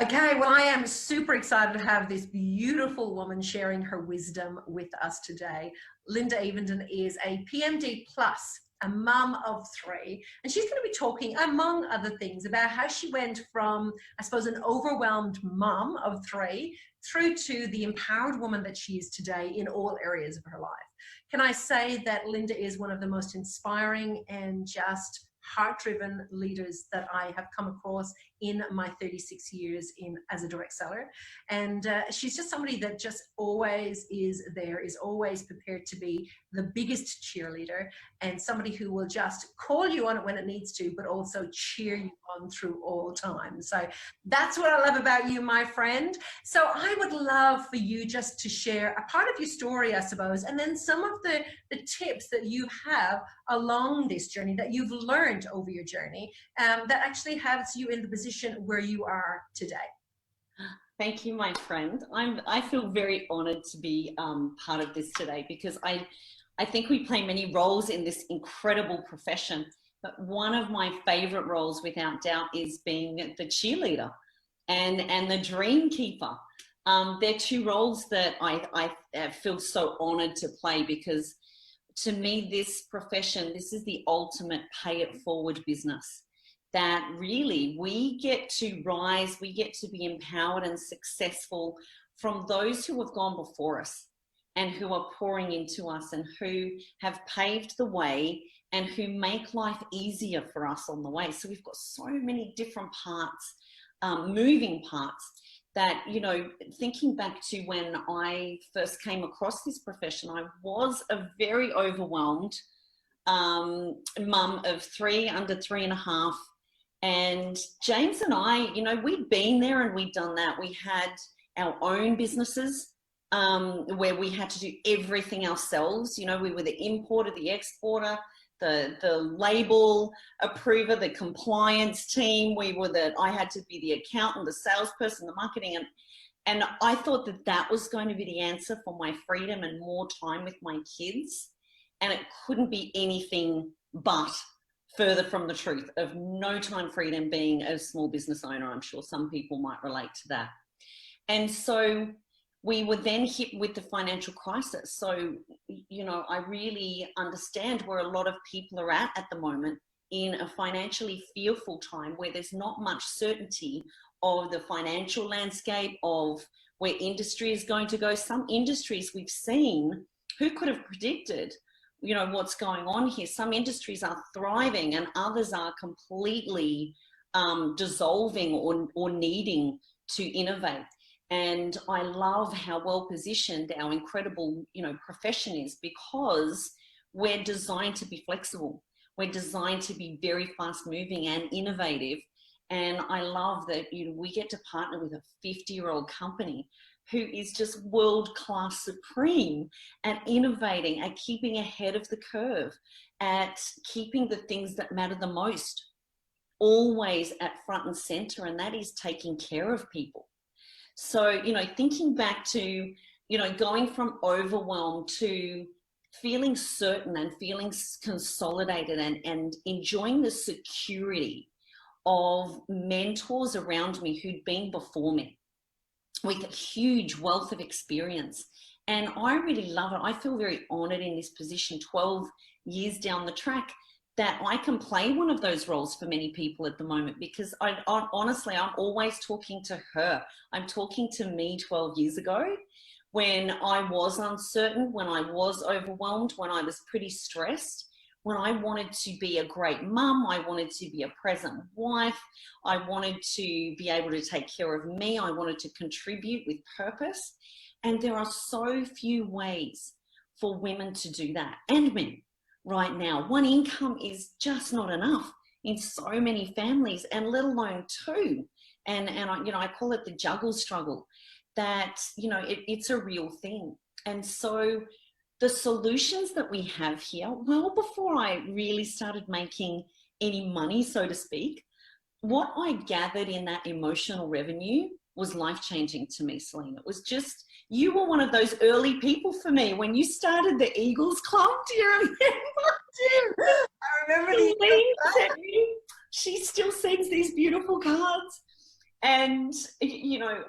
Okay, well, I am super excited to have this beautiful woman sharing her wisdom with us today. Linda Evenden is a PMD plus, a mum of 3, and she's going to be talking, among other things, about how she went from, I suppose, an overwhelmed mum of 3 through to the empowered woman that she is today in all areas of her life. Can I say that Linda is one of the most inspiring and just heart-driven leaders that I have come across in my 36 years as a direct seller. And she's just somebody that just always is there, is always prepared to be the biggest cheerleader, and somebody who will just call you on it when it needs to, but also cheer you on through all time. So that's what I love about you, my friend. So I would love for you just to share a part of your story, I suppose, and then some of the tips that you have along this journey that you've learned over your journey that actually has you in the position where you are today. Thank you, my friend. I feel very honored to be part of this today, because I think we play many roles in this incredible profession, but one of my favorite roles, without doubt, is being the cheerleader and the dream keeper. They're 2 roles that I feel so honored to play, because to me, this profession, this is the ultimate pay it forward business. That really we get to rise, we get to be empowered and successful from those who have gone before us and who are pouring into us and who have paved the way and who make life easier for us on the way. So we've got so many different parts, moving parts, that, you know, thinking back to when I first came across this profession, I was a very overwhelmed mum of 3 under 3.5. And James and I, you know, we'd been there and we'd done that. We had our own businesses where we had to do everything ourselves. You know, we were the importer, the exporter, the label approver, the compliance team. I had to be the accountant, the salesperson, the marketing. And I thought that that was going to be the answer for my freedom and more time with my kids. And it couldn't be anything but further from the truth of no time freedom being a small business owner. I'm sure some people might relate to that. And so we were then hit with the financial crisis. So, you know, I really understand where a lot of people are at the moment in a financially fearful time where there's not much certainty of the financial landscape, of where industry is going to go. Some industries we've seen, who could have predicted, you know, what's going on here? Some industries are thriving and others are completely dissolving or needing to innovate. And I love how well positioned our incredible, you know, profession is, because we're designed to be flexible. We're designed to be very fast moving and innovative. And I love that, you know, we get to partner with a 50-year-old company who is just world-class supreme at innovating, at keeping ahead of the curve, at keeping the things that matter the most always at front and center, and that is taking care of people. So, you know, thinking back to, you know, going from overwhelmed to feeling certain and feeling consolidated and enjoying the security of mentors around me who'd been before me with a huge wealth of experience. And I really love it. I feel very honored in this position 12 years down the track that I can play one of those roles for many people at the moment, because honestly, I'm always talking to her. I'm talking to me 12 years ago when I was uncertain, when I was overwhelmed, when I was pretty stressed, when I wanted to be a great mum, I wanted to be a present wife, I wanted to be able to take care of me, I wanted to contribute with purpose. And there are so few ways for women to do that, and men. Right now, one income is just not enough in so many families, and let alone two. And I, you know, I call it the juggle struggle, that, you know, it's a real thing. And so the solutions that we have here, well, before I really started making any money, so to speak, what I gathered in that emotional revenue was life-changing to me, Celine. It was just, you were one of those early people for me when you started the Eagles Club. Do you remember? I remember she still sends these beautiful cards. And, you know,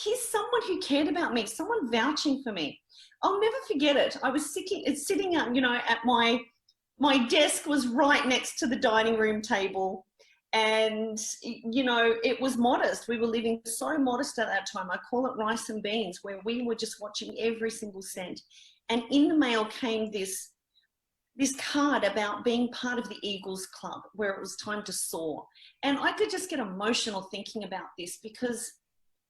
here's someone who cared about me, someone vouching for me. I'll never forget it. I was sitting out, you know, at my desk was right next to the dining room table. And, you know, it was modest. We were living so modest at that time. I call it rice and beans, where we were just watching every single cent. And in the mail came this card about being part of the Eagles Club, where it was time to soar. And I could just get emotional thinking about this, because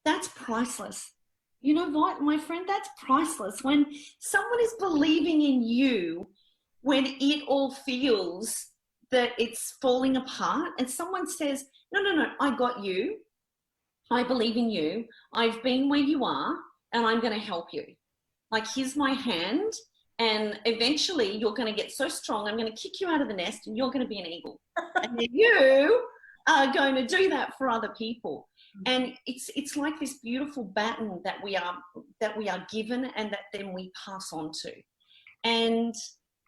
that's priceless. You know what, my friend, that's priceless. When someone is believing in you, when it all feels that it's falling apart, and someone says, no, I got you. I believe in you. I've been where you are, and I'm going to help you. Like, here's my hand, and eventually you're going to get so strong, I'm going to kick you out of the nest, and you're going to be an eagle. And then you are going to do that for other people. And it's like this beautiful baton that we are given, and that then we pass on to. And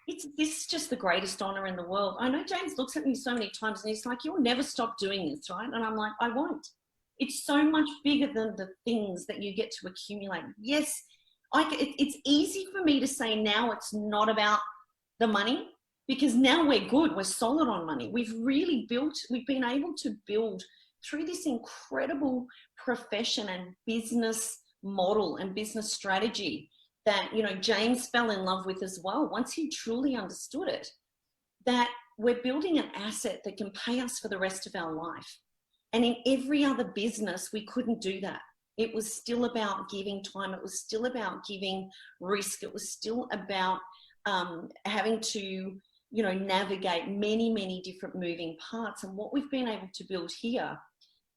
this is just the greatest honor in the world. I know James looks at me so many times and he's like, you'll never stop doing this, right? And I'm like, I won't. It's so much bigger than the things that you get to accumulate. Yes, it's easy for me to say now it's not about the money, because now we're good. We're solid on money. We've been able to build through this incredible profession and business model and business strategy that, you know, James fell in love with as well, once he truly understood it, that we're building an asset that can pay us for the rest of our life. And in every other business, we couldn't do that. It was still about giving time. It was still about giving risk. It was still about having to you know, navigate many different moving parts. And what we've been able to build here,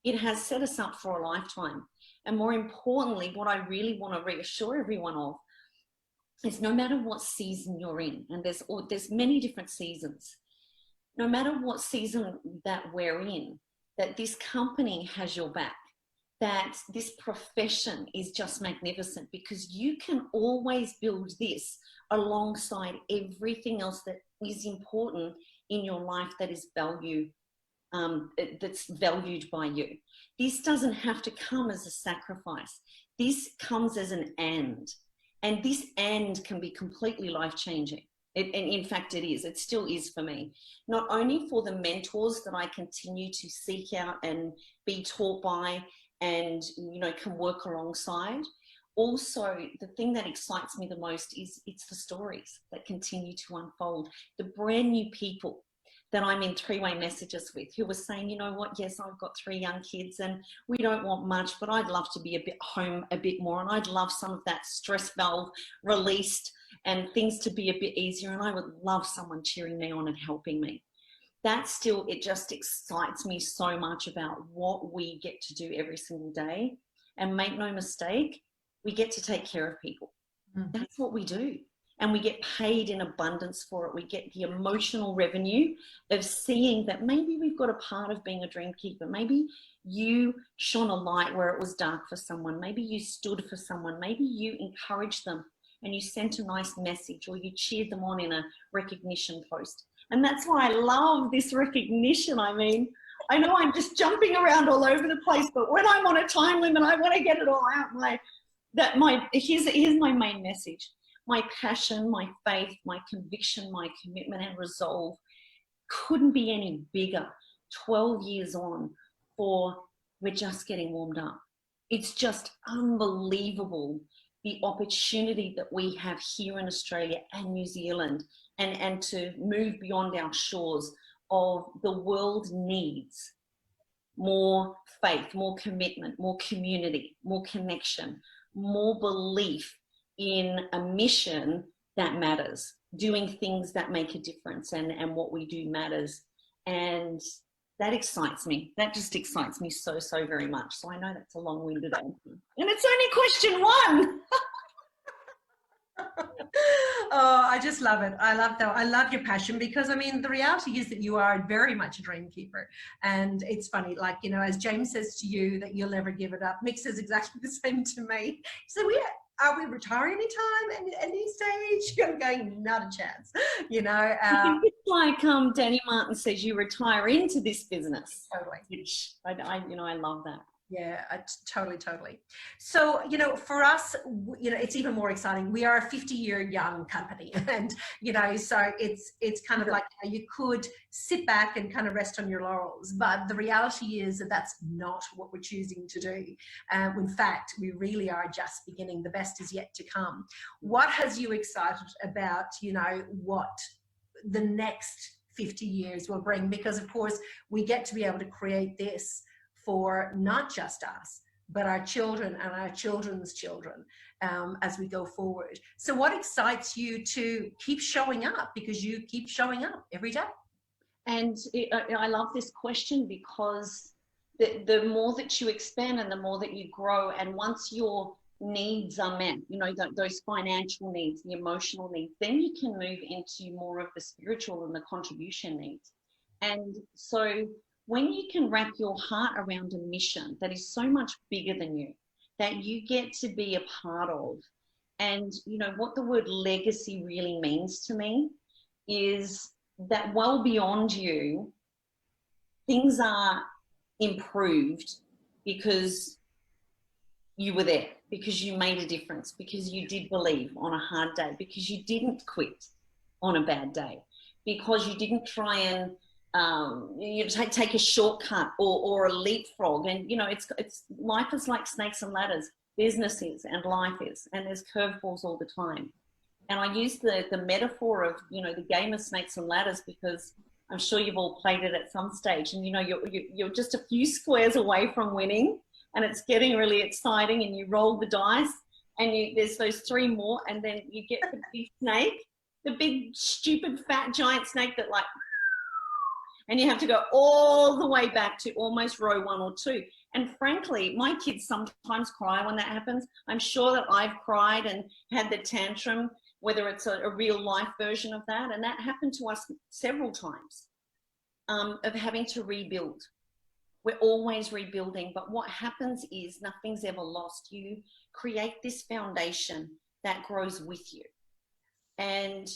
it has set us up for a lifetime. And more importantly, what I really want to reassure everyone of is no matter what season you're in, and there's many different seasons, no matter what season that we're in, that this company has your back, that this profession is just magnificent, because you can always build this alongside everything else that is important in your life that is that's valued by you. This doesn't have to come as a sacrifice. This comes as an and this and can be completely life-changing. And in fact, it is. It still is for me. Not only for the mentors that I continue to seek out and be taught by and, you know, can work alongside. Also, the thing that excites me the most is it's the stories that continue to unfold. The brand new people that I'm in three-way messages with who were saying, you know what, yes, I've got 3 young kids and we don't want much, but I'd love to be a bit home a bit more, and I'd love some of that stress valve released and things to be a bit easier, and I would love someone cheering me on and helping me. That still, it just excites me so much about what we get to do every single day. And make no mistake, we get to take care of people. That's what we do. And we get paid in abundance for it. We get the emotional revenue of seeing that maybe we've got a part of being a dream keeper. Maybe you shone a light where it was dark for someone. Maybe you stood for someone. Maybe you encouraged them and you sent a nice message, or you cheered them on in a recognition post. And that's why I love this recognition. I mean, I know I'm just jumping around all over the place, but when I'm on a time limit, I want to get it all out. Here's my main message. My passion, my faith, my conviction, my commitment and resolve couldn't be any bigger 12 years on, for we're just getting warmed up. It's just unbelievable, the opportunity that we have here in Australia and New Zealand, and to move beyond our shores of the world needs more faith, more commitment, more community, more connection, more belief in a mission that matters, doing things that make a difference, and what we do matters. And that excites me. That just excites me so very much. So I know that's a long-winded answer. And it's only question 1. Oh, I just love it. I love your passion, because I mean, the reality is that you are very much a dream keeper. And it's funny, like, you know, as James says to you that you'll never give it up, Mick says exactly the same to me. So are we retiring anytime at any stage? I'm going, not a chance, you know. It's like Danny Martin says, you retire into this business. Totally. Which I love that. Yeah, totally. So, you know, for us, you know, it's even more exciting. We are a 50-year young company, and, you know, so it's kind of like, you know, you could sit back and kind of rest on your laurels, but the reality is that that's not what we're choosing to do. In fact, we really are just beginning. The best is yet to come. What has you excited about, you know, what the next 50 years will bring? Because, of course, we get to be able to create this for not just us, but our children and our children's children as we go forward. So what excites you to keep showing up? Because you keep showing up every day. And I love this question, because the more that you expand and the more that you grow, and once your needs are met, you know, those financial needs, the emotional needs, then you can move into more of the spiritual and the contribution needs. And so when you can wrap your heart around a mission that is so much bigger than you, that you get to be a part of, and, you know, what the word legacy really means to me is that well beyond you, things are improved because you were there, because you made a difference, because you did believe on a hard day, because you didn't quit on a bad day, because you didn't try and take a shortcut or a leapfrog. And, you know, it's life is like snakes and ladders. Business is, and life is, and there's curveballs all the time. And I use the metaphor of, you know, the game of snakes and ladders, because I'm sure you've all played it at some stage, and, you know, you're just a few squares away from winning, and it's getting really exciting, and you roll the dice, and there's those 3 more, and then you get the big snake, the big, stupid, fat, giant snake that like, and you have to go all the way back to almost row 1 or 2. And frankly, my kids sometimes cry when that happens. I'm sure that I've cried and had the tantrum, whether it's a real life version of that. And that happened to us several times, of having to rebuild. We're always rebuilding, but what happens is nothing's ever lost. You create this foundation that grows with you. And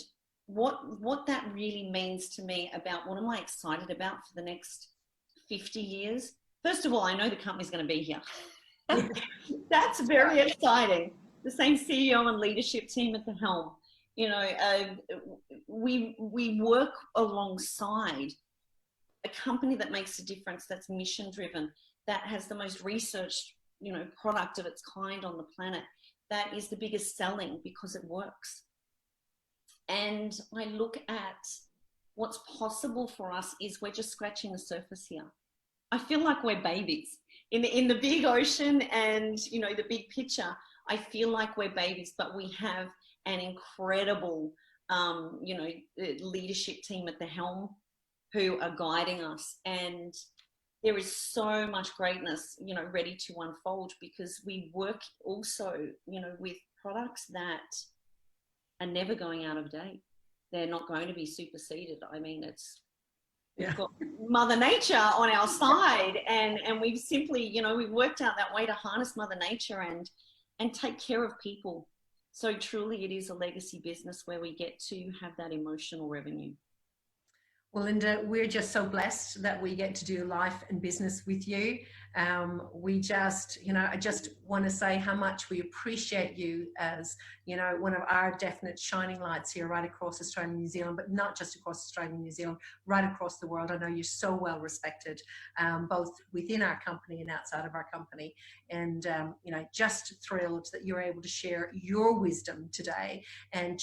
what that really means to me about what am I excited about for the next 50 years? First of all, I know the company's going to be here. That's very exciting. The same CEO and leadership team at the helm. You know, we work alongside a company that makes a difference, that's mission driven, that has the most researched, you know, product of its kind on the planet, that is the biggest selling because it works. And I look at what's possible for us is we're just scratching the surface here. I feel like we're babies in the big ocean and, you know, the big picture. I feel like we're babies, but we have an incredible, you know, leadership team at the helm who are guiding us. And there is so much greatness, you know, ready to unfold because we work also, you know, with products that are never going out of date. They're not going to be superseded. I mean, we've got Mother Nature on our side, and we've simply, you know, we've worked out that way to harness Mother Nature and take care of people. So truly it is a legacy business where we get to have that emotional revenue. Well, Linda, we're just so blessed that we get to do life and business with you. We just, you know, I just want to say how much we appreciate you as, you know, one of our definite shining lights here right across Australia and New Zealand, but not just across Australia and New Zealand, right across the world. I know you're so well respected, both within our company and outside of our company. And, you know, just thrilled that you're able to share your wisdom today and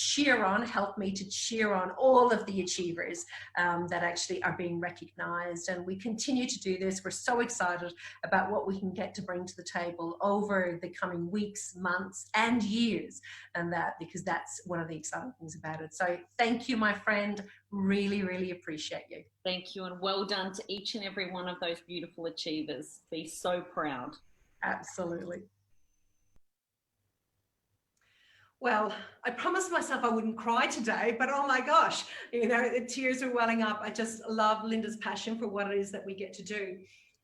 help me to cheer on all of the achievers that actually are being recognized. And we continue to do this. We're so excited about what we can get to bring to the table over the coming weeks, months, and years, and because that's one of the exciting things about it. So thank you, my friend. Really, really appreciate you. Thank you, and well done to each and every one of those beautiful achievers. Be so proud. Absolutely. Well, I promised myself I wouldn't cry today, but oh my gosh, you know, the tears are welling up. I just love Linda's passion for what it is that we get to do.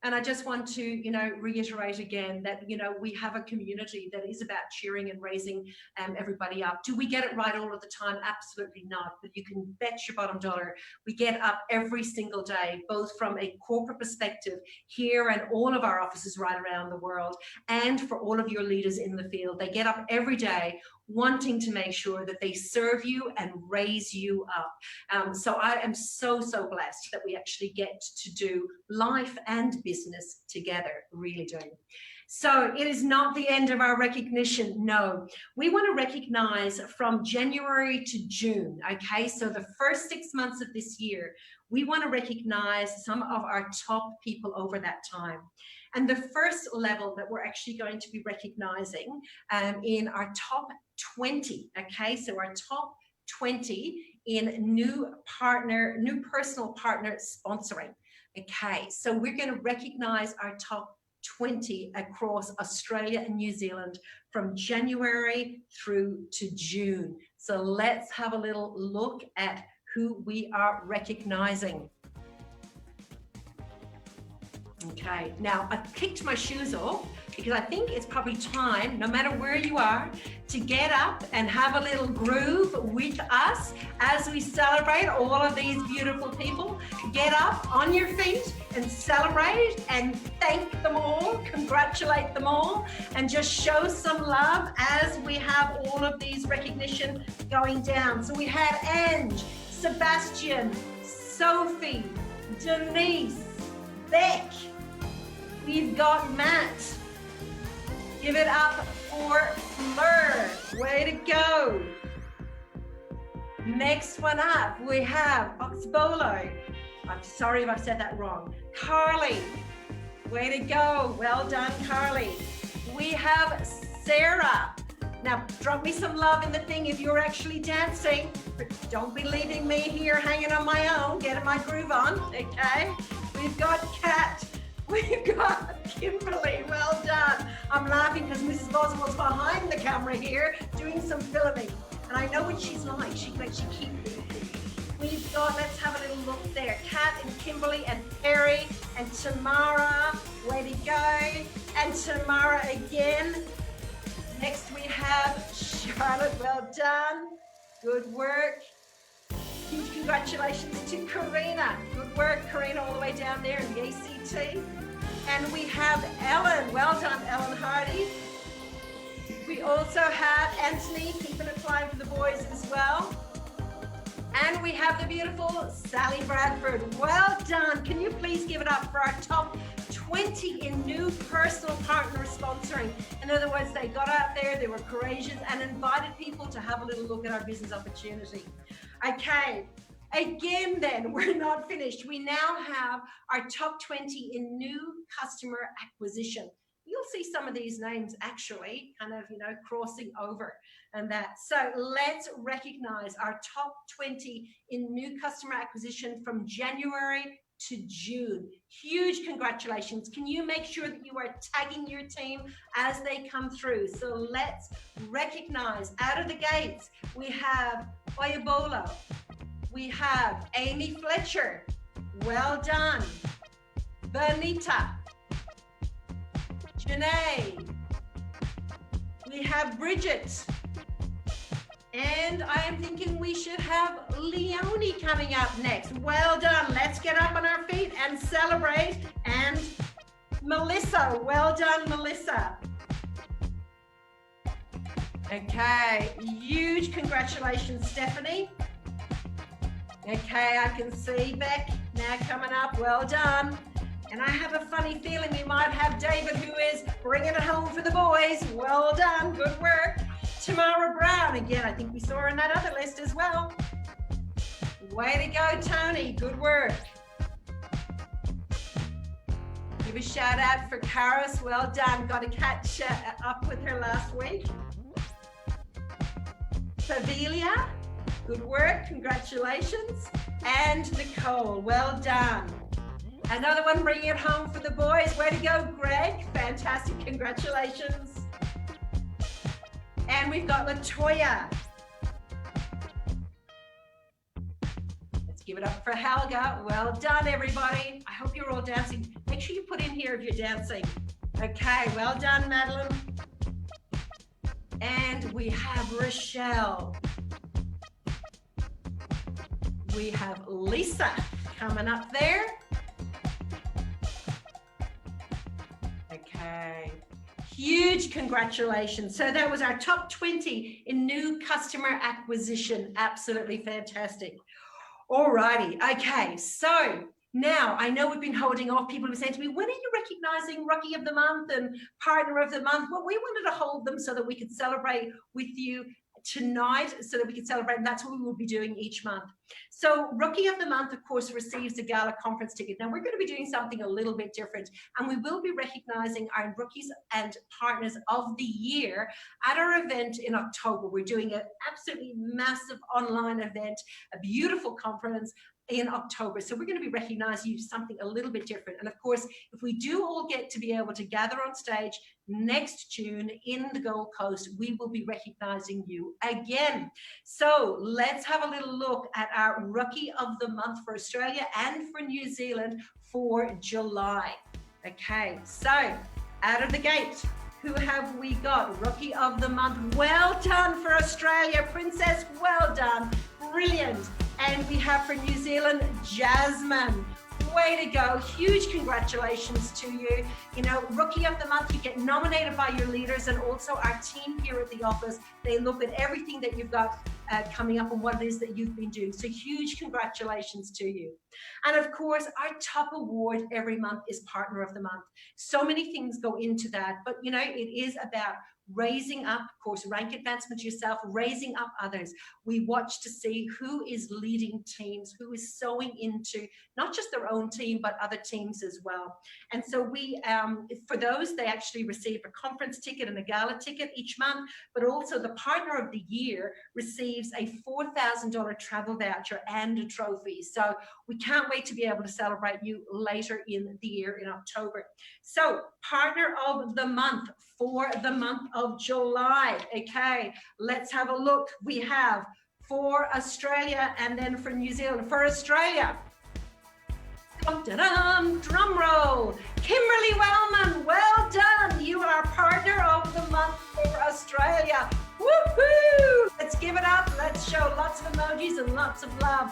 And I just want to, you know, reiterate again that, you know, we have a community that is about cheering and raising everybody up. Do we get it right all of the time? Absolutely not. But you can bet your bottom dollar we get up every single day, both from a corporate perspective here and all of our offices right around the world, and for all of your leaders in the field. They get up every day wanting to make sure that they serve you and raise you up. So I am so, so blessed that we actually get to do life and business together, really do. So it is not the end of our recognition. No, we want to recognize from January to June. Okay, so the first 6 months of this year, we want to recognize some of our top people over that time. And the first level that we're actually going to be recognizing in our top 20, okay, so our top 20 in new personal partner sponsoring. Okay, so we're going to recognize our top 20 across Australia and New Zealand from January through to June. So let's have a little look at who we are recognizing. Okay, now I've kicked my shoes off because I think it's probably time, no matter where you are, to get up and have a little groove with us as we celebrate all of these beautiful people. Get up on your feet and celebrate and thank them all, congratulate them all, and just show some love as we have all of these recognition going down. So we had Ange, Sebastian, Sophie, Denise, Beck, we've got Matt. Give it up for Fleur. Way to go. Next one up, we have Oxbolo. I'm sorry if I've said that wrong. Carly. Way to go. Well done, Carly. We have Sarah. Now, drop me some love in the thing if you're actually dancing. But don't be leaving me here hanging on my own, getting my groove on, okay? We've got Kat. We've got Kimberly. Well done. I'm laughing because Mrs. Boswell's behind the camera here doing some filming. And I know what she's like. She can actually keep moving. We've got, let's have a little look there. Kat and Kimberly and Perry and Tamara. Way to go. And Tamara again. Next we have Charlotte. Well done. Good work. Huge congratulations to Karlina. Good work, Karlina, all the way down there in the ACT. And we have Ellen. Well done, Ellen Hardy. We also have Anthony, keeping it flying for the boys as well. And we have the beautiful Sally Bradford. Well done. Can you please give it up for our top 20 in new personal partner sponsoring? In other words, they got out there, they were courageous and invited people to have a little look at our business opportunity. Okay, again then, we're not finished. We now have our top 20 in new customer acquisition. You'll see some of these names actually kind of, crossing over and that. So let's recognize our top 20 in new customer acquisition from January to June. Huge congratulations. Can you make sure that you are tagging your team as they come through? So let's recognize out of the gates. We have Oyebolo. We have Amy Fletcher. Well done. Bernita. Janae. We have Bridget. And I am thinking we should have Leonie coming up next. Well done. Let's get up on our feet and celebrate. And Melissa. Well done, Melissa. Okay. Huge congratulations, Stephanie. Okay, I can see Beck now coming up. Well done. And I have a funny feeling we might have David, who is bringing it home for the boys. Well done. Good work. Tamara Brown, again, I think we saw her on that other list as well. Way to go, Tony. Good work. Give a shout out for Karis. Well done. Got to catch up with her last week. Pavelia, good work. Congratulations. And Nicole, well done. Another one bringing it home for the boys. Way to go, Greg. Fantastic. Congratulations. And we've got Latoya. Let's give it up for Helga. Well done, everybody. I hope you're all dancing. Make sure you put in here if you're dancing. Okay, well done, Madeline. And we have Rochelle. We have Lisa coming up there. Okay. Huge congratulations. So that was our top 20 in new customer acquisition. Absolutely fantastic. All righty. Okay. So now I know we've been holding off. People have been saying to me, when are you recognizing Rookie of the Month and Partner of the Month? Well, we wanted to hold them so that we could celebrate with you tonight, so that we can celebrate, and that's what we will be doing each month. So Rookie of the Month, of course, receives a gala conference ticket. Now we're going to be doing something a little bit different, and we will be recognizing our rookies and partners of the year at our event in October. We're doing an absolutely massive online event, a beautiful conference in October. So we're going to be recognizing you something a little bit different. And of course, if we do all get to be able to gather on stage next June in the Gold Coast, we will be recognizing you again. So let's have a little look at our Rookie of the Month for Australia and for New Zealand for July. Okay, so out of the gate, who have we got? Rookie of the Month. Well done for Australia, Princess. Well done. Brilliant. And we have for New Zealand, Jasmine. Way to go. Huge congratulations to you. You know, Rookie of the Month, you get nominated by your leaders and also our team here at the office. They look at everything that you've got coming up and what it is that you've been doing. So huge congratulations to you. And of course, our top award every month is Partner of the Month. So many things go into that, but you know, it is about raising up, of course, rank advancement yourself, raising up others. We watch to see who is leading teams, who is sewing into not just their own team, but other teams as well. And so we, for those, they actually receive a conference ticket and a gala ticket each month, but also the Partner of the Year receives a $4,000 travel voucher and a trophy. So we can't wait to be able to celebrate you later in the year in October. So Partner of the Month for the month of July. Okay, let's have a look. We have for Australia and then for New Zealand. For Australia, drum roll, Kimberly Wellman, well done. You are Partner of the Month for Australia. Woohoo! Let's give it up. Let's show lots of emojis and lots of love.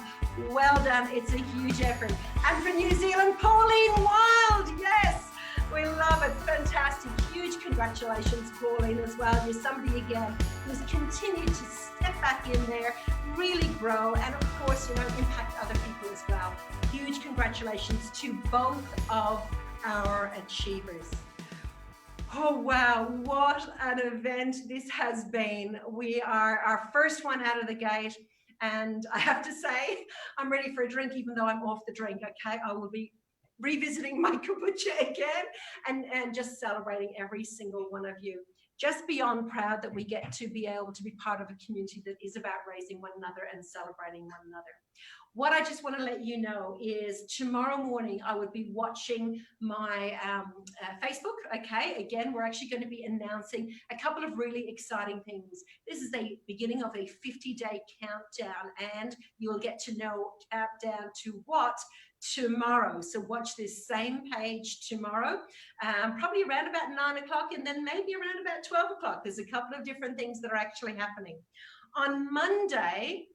Well done. It's a huge effort. And for New Zealand, Pauline Wild. Yes, we love it. Fantastic. Huge congratulations, Pauline, as well. You're somebody, again, who's continued to step back in there, really grow, and of course, you know, impact other people as well. Huge congratulations to both of our achievers. Oh, wow. What an event this has been. We are our first one out of the gate. And I have to say, I'm ready for a drink, even though I'm off the drink. Okay, I will be revisiting my kombucha again and just celebrating every single one of you. Just beyond proud that we get to be able to be part of a community that is about raising one another and celebrating one another. What I just want to let you know is tomorrow morning I would be watching my Facebook. Okay, again, we're actually going to be announcing a couple of really exciting things. This is the beginning of a 50-day countdown, and you'll get to know countdown to what tomorrow. So watch this same page tomorrow, probably around about 9 o'clock, and then maybe around about 12 o'clock. There's a couple of different things that are actually happening. On Monday,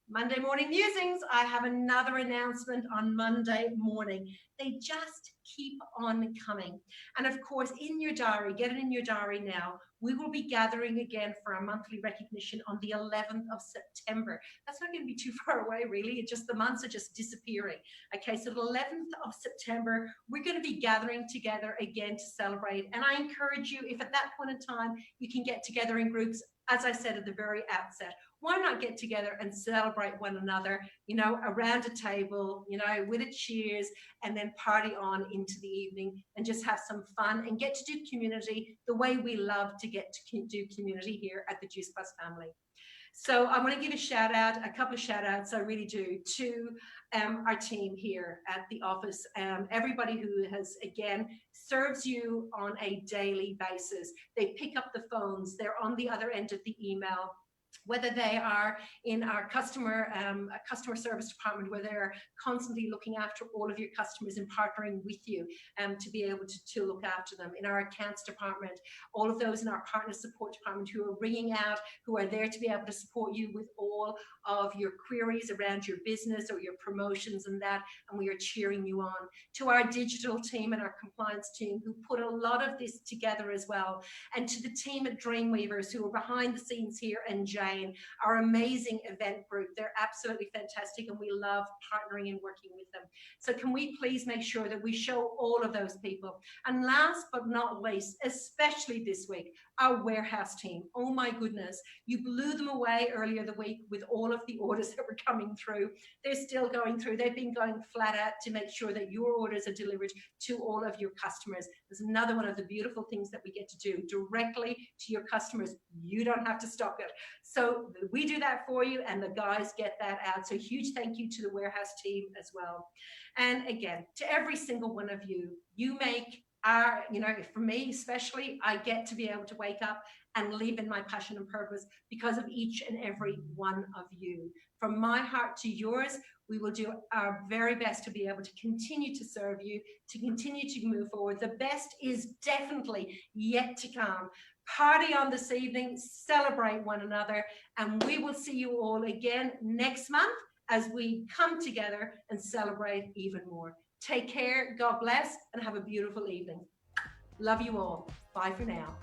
Monday morning musings, I have another announcement on Monday morning. They just keep on coming. And of course, in your diary, get it in your diary now, we will be gathering again for our monthly recognition on the 11th of September. That's not going to be too far away, really. It just, the months are just disappearing. Okay, so the 11th of September, we're going to be gathering together again to celebrate. And I encourage you, if at that point in time, you can get together in groups, as I said at the very outset, why not get together and celebrate one another, you know, around a table, you know, with a cheers, and then party on into the evening and just have some fun and get to do community the way we love to get to do community here at the Juice Plus family. So I want to give a shout out, a couple of shout outs, I really do, to our team here at the office. Everybody who has, again, serves you on a daily basis. They pick up the phones, they're on the other end of the email, whether they are in our customer service department, where they're constantly looking after all of your customers and partnering with you to be able to look after them. In our accounts department, all of those in our partner support department who are ringing out, who are there to be able to support you with all of your queries around your business or your promotions and that, and we are cheering you on. To our digital team and our compliance team who put a lot of this together as well, and to the team at Dreamweavers who are behind the scenes here, and Jane, our amazing event group. They're absolutely fantastic and we love partnering and working with them. So can we please make sure that we show all of those people? And last but not least, especially this week, our warehouse team. Oh my goodness, you blew them away earlier the week with all of the orders that were coming through. They're still going through. They've been going flat out to make sure that your orders are delivered to all of your customers. There's another one of the beautiful things that we get to do directly to your customers. You don't have to stock it. So we do that for you and the guys get that out. So huge thank you to the warehouse team as well. And again, to every single one of you, you make our, you know, for me especially, I get to be able to wake up and live in my passion and purpose because of each and every one of you. From my heart to yours, we will do our very best to be able to continue to serve you, to continue to move forward. The best is definitely yet to come. Party on this evening, celebrate one another, and we will see you all again next month as we come together and celebrate even more. Take care, God bless, and have a beautiful evening. Love you all. Bye for now.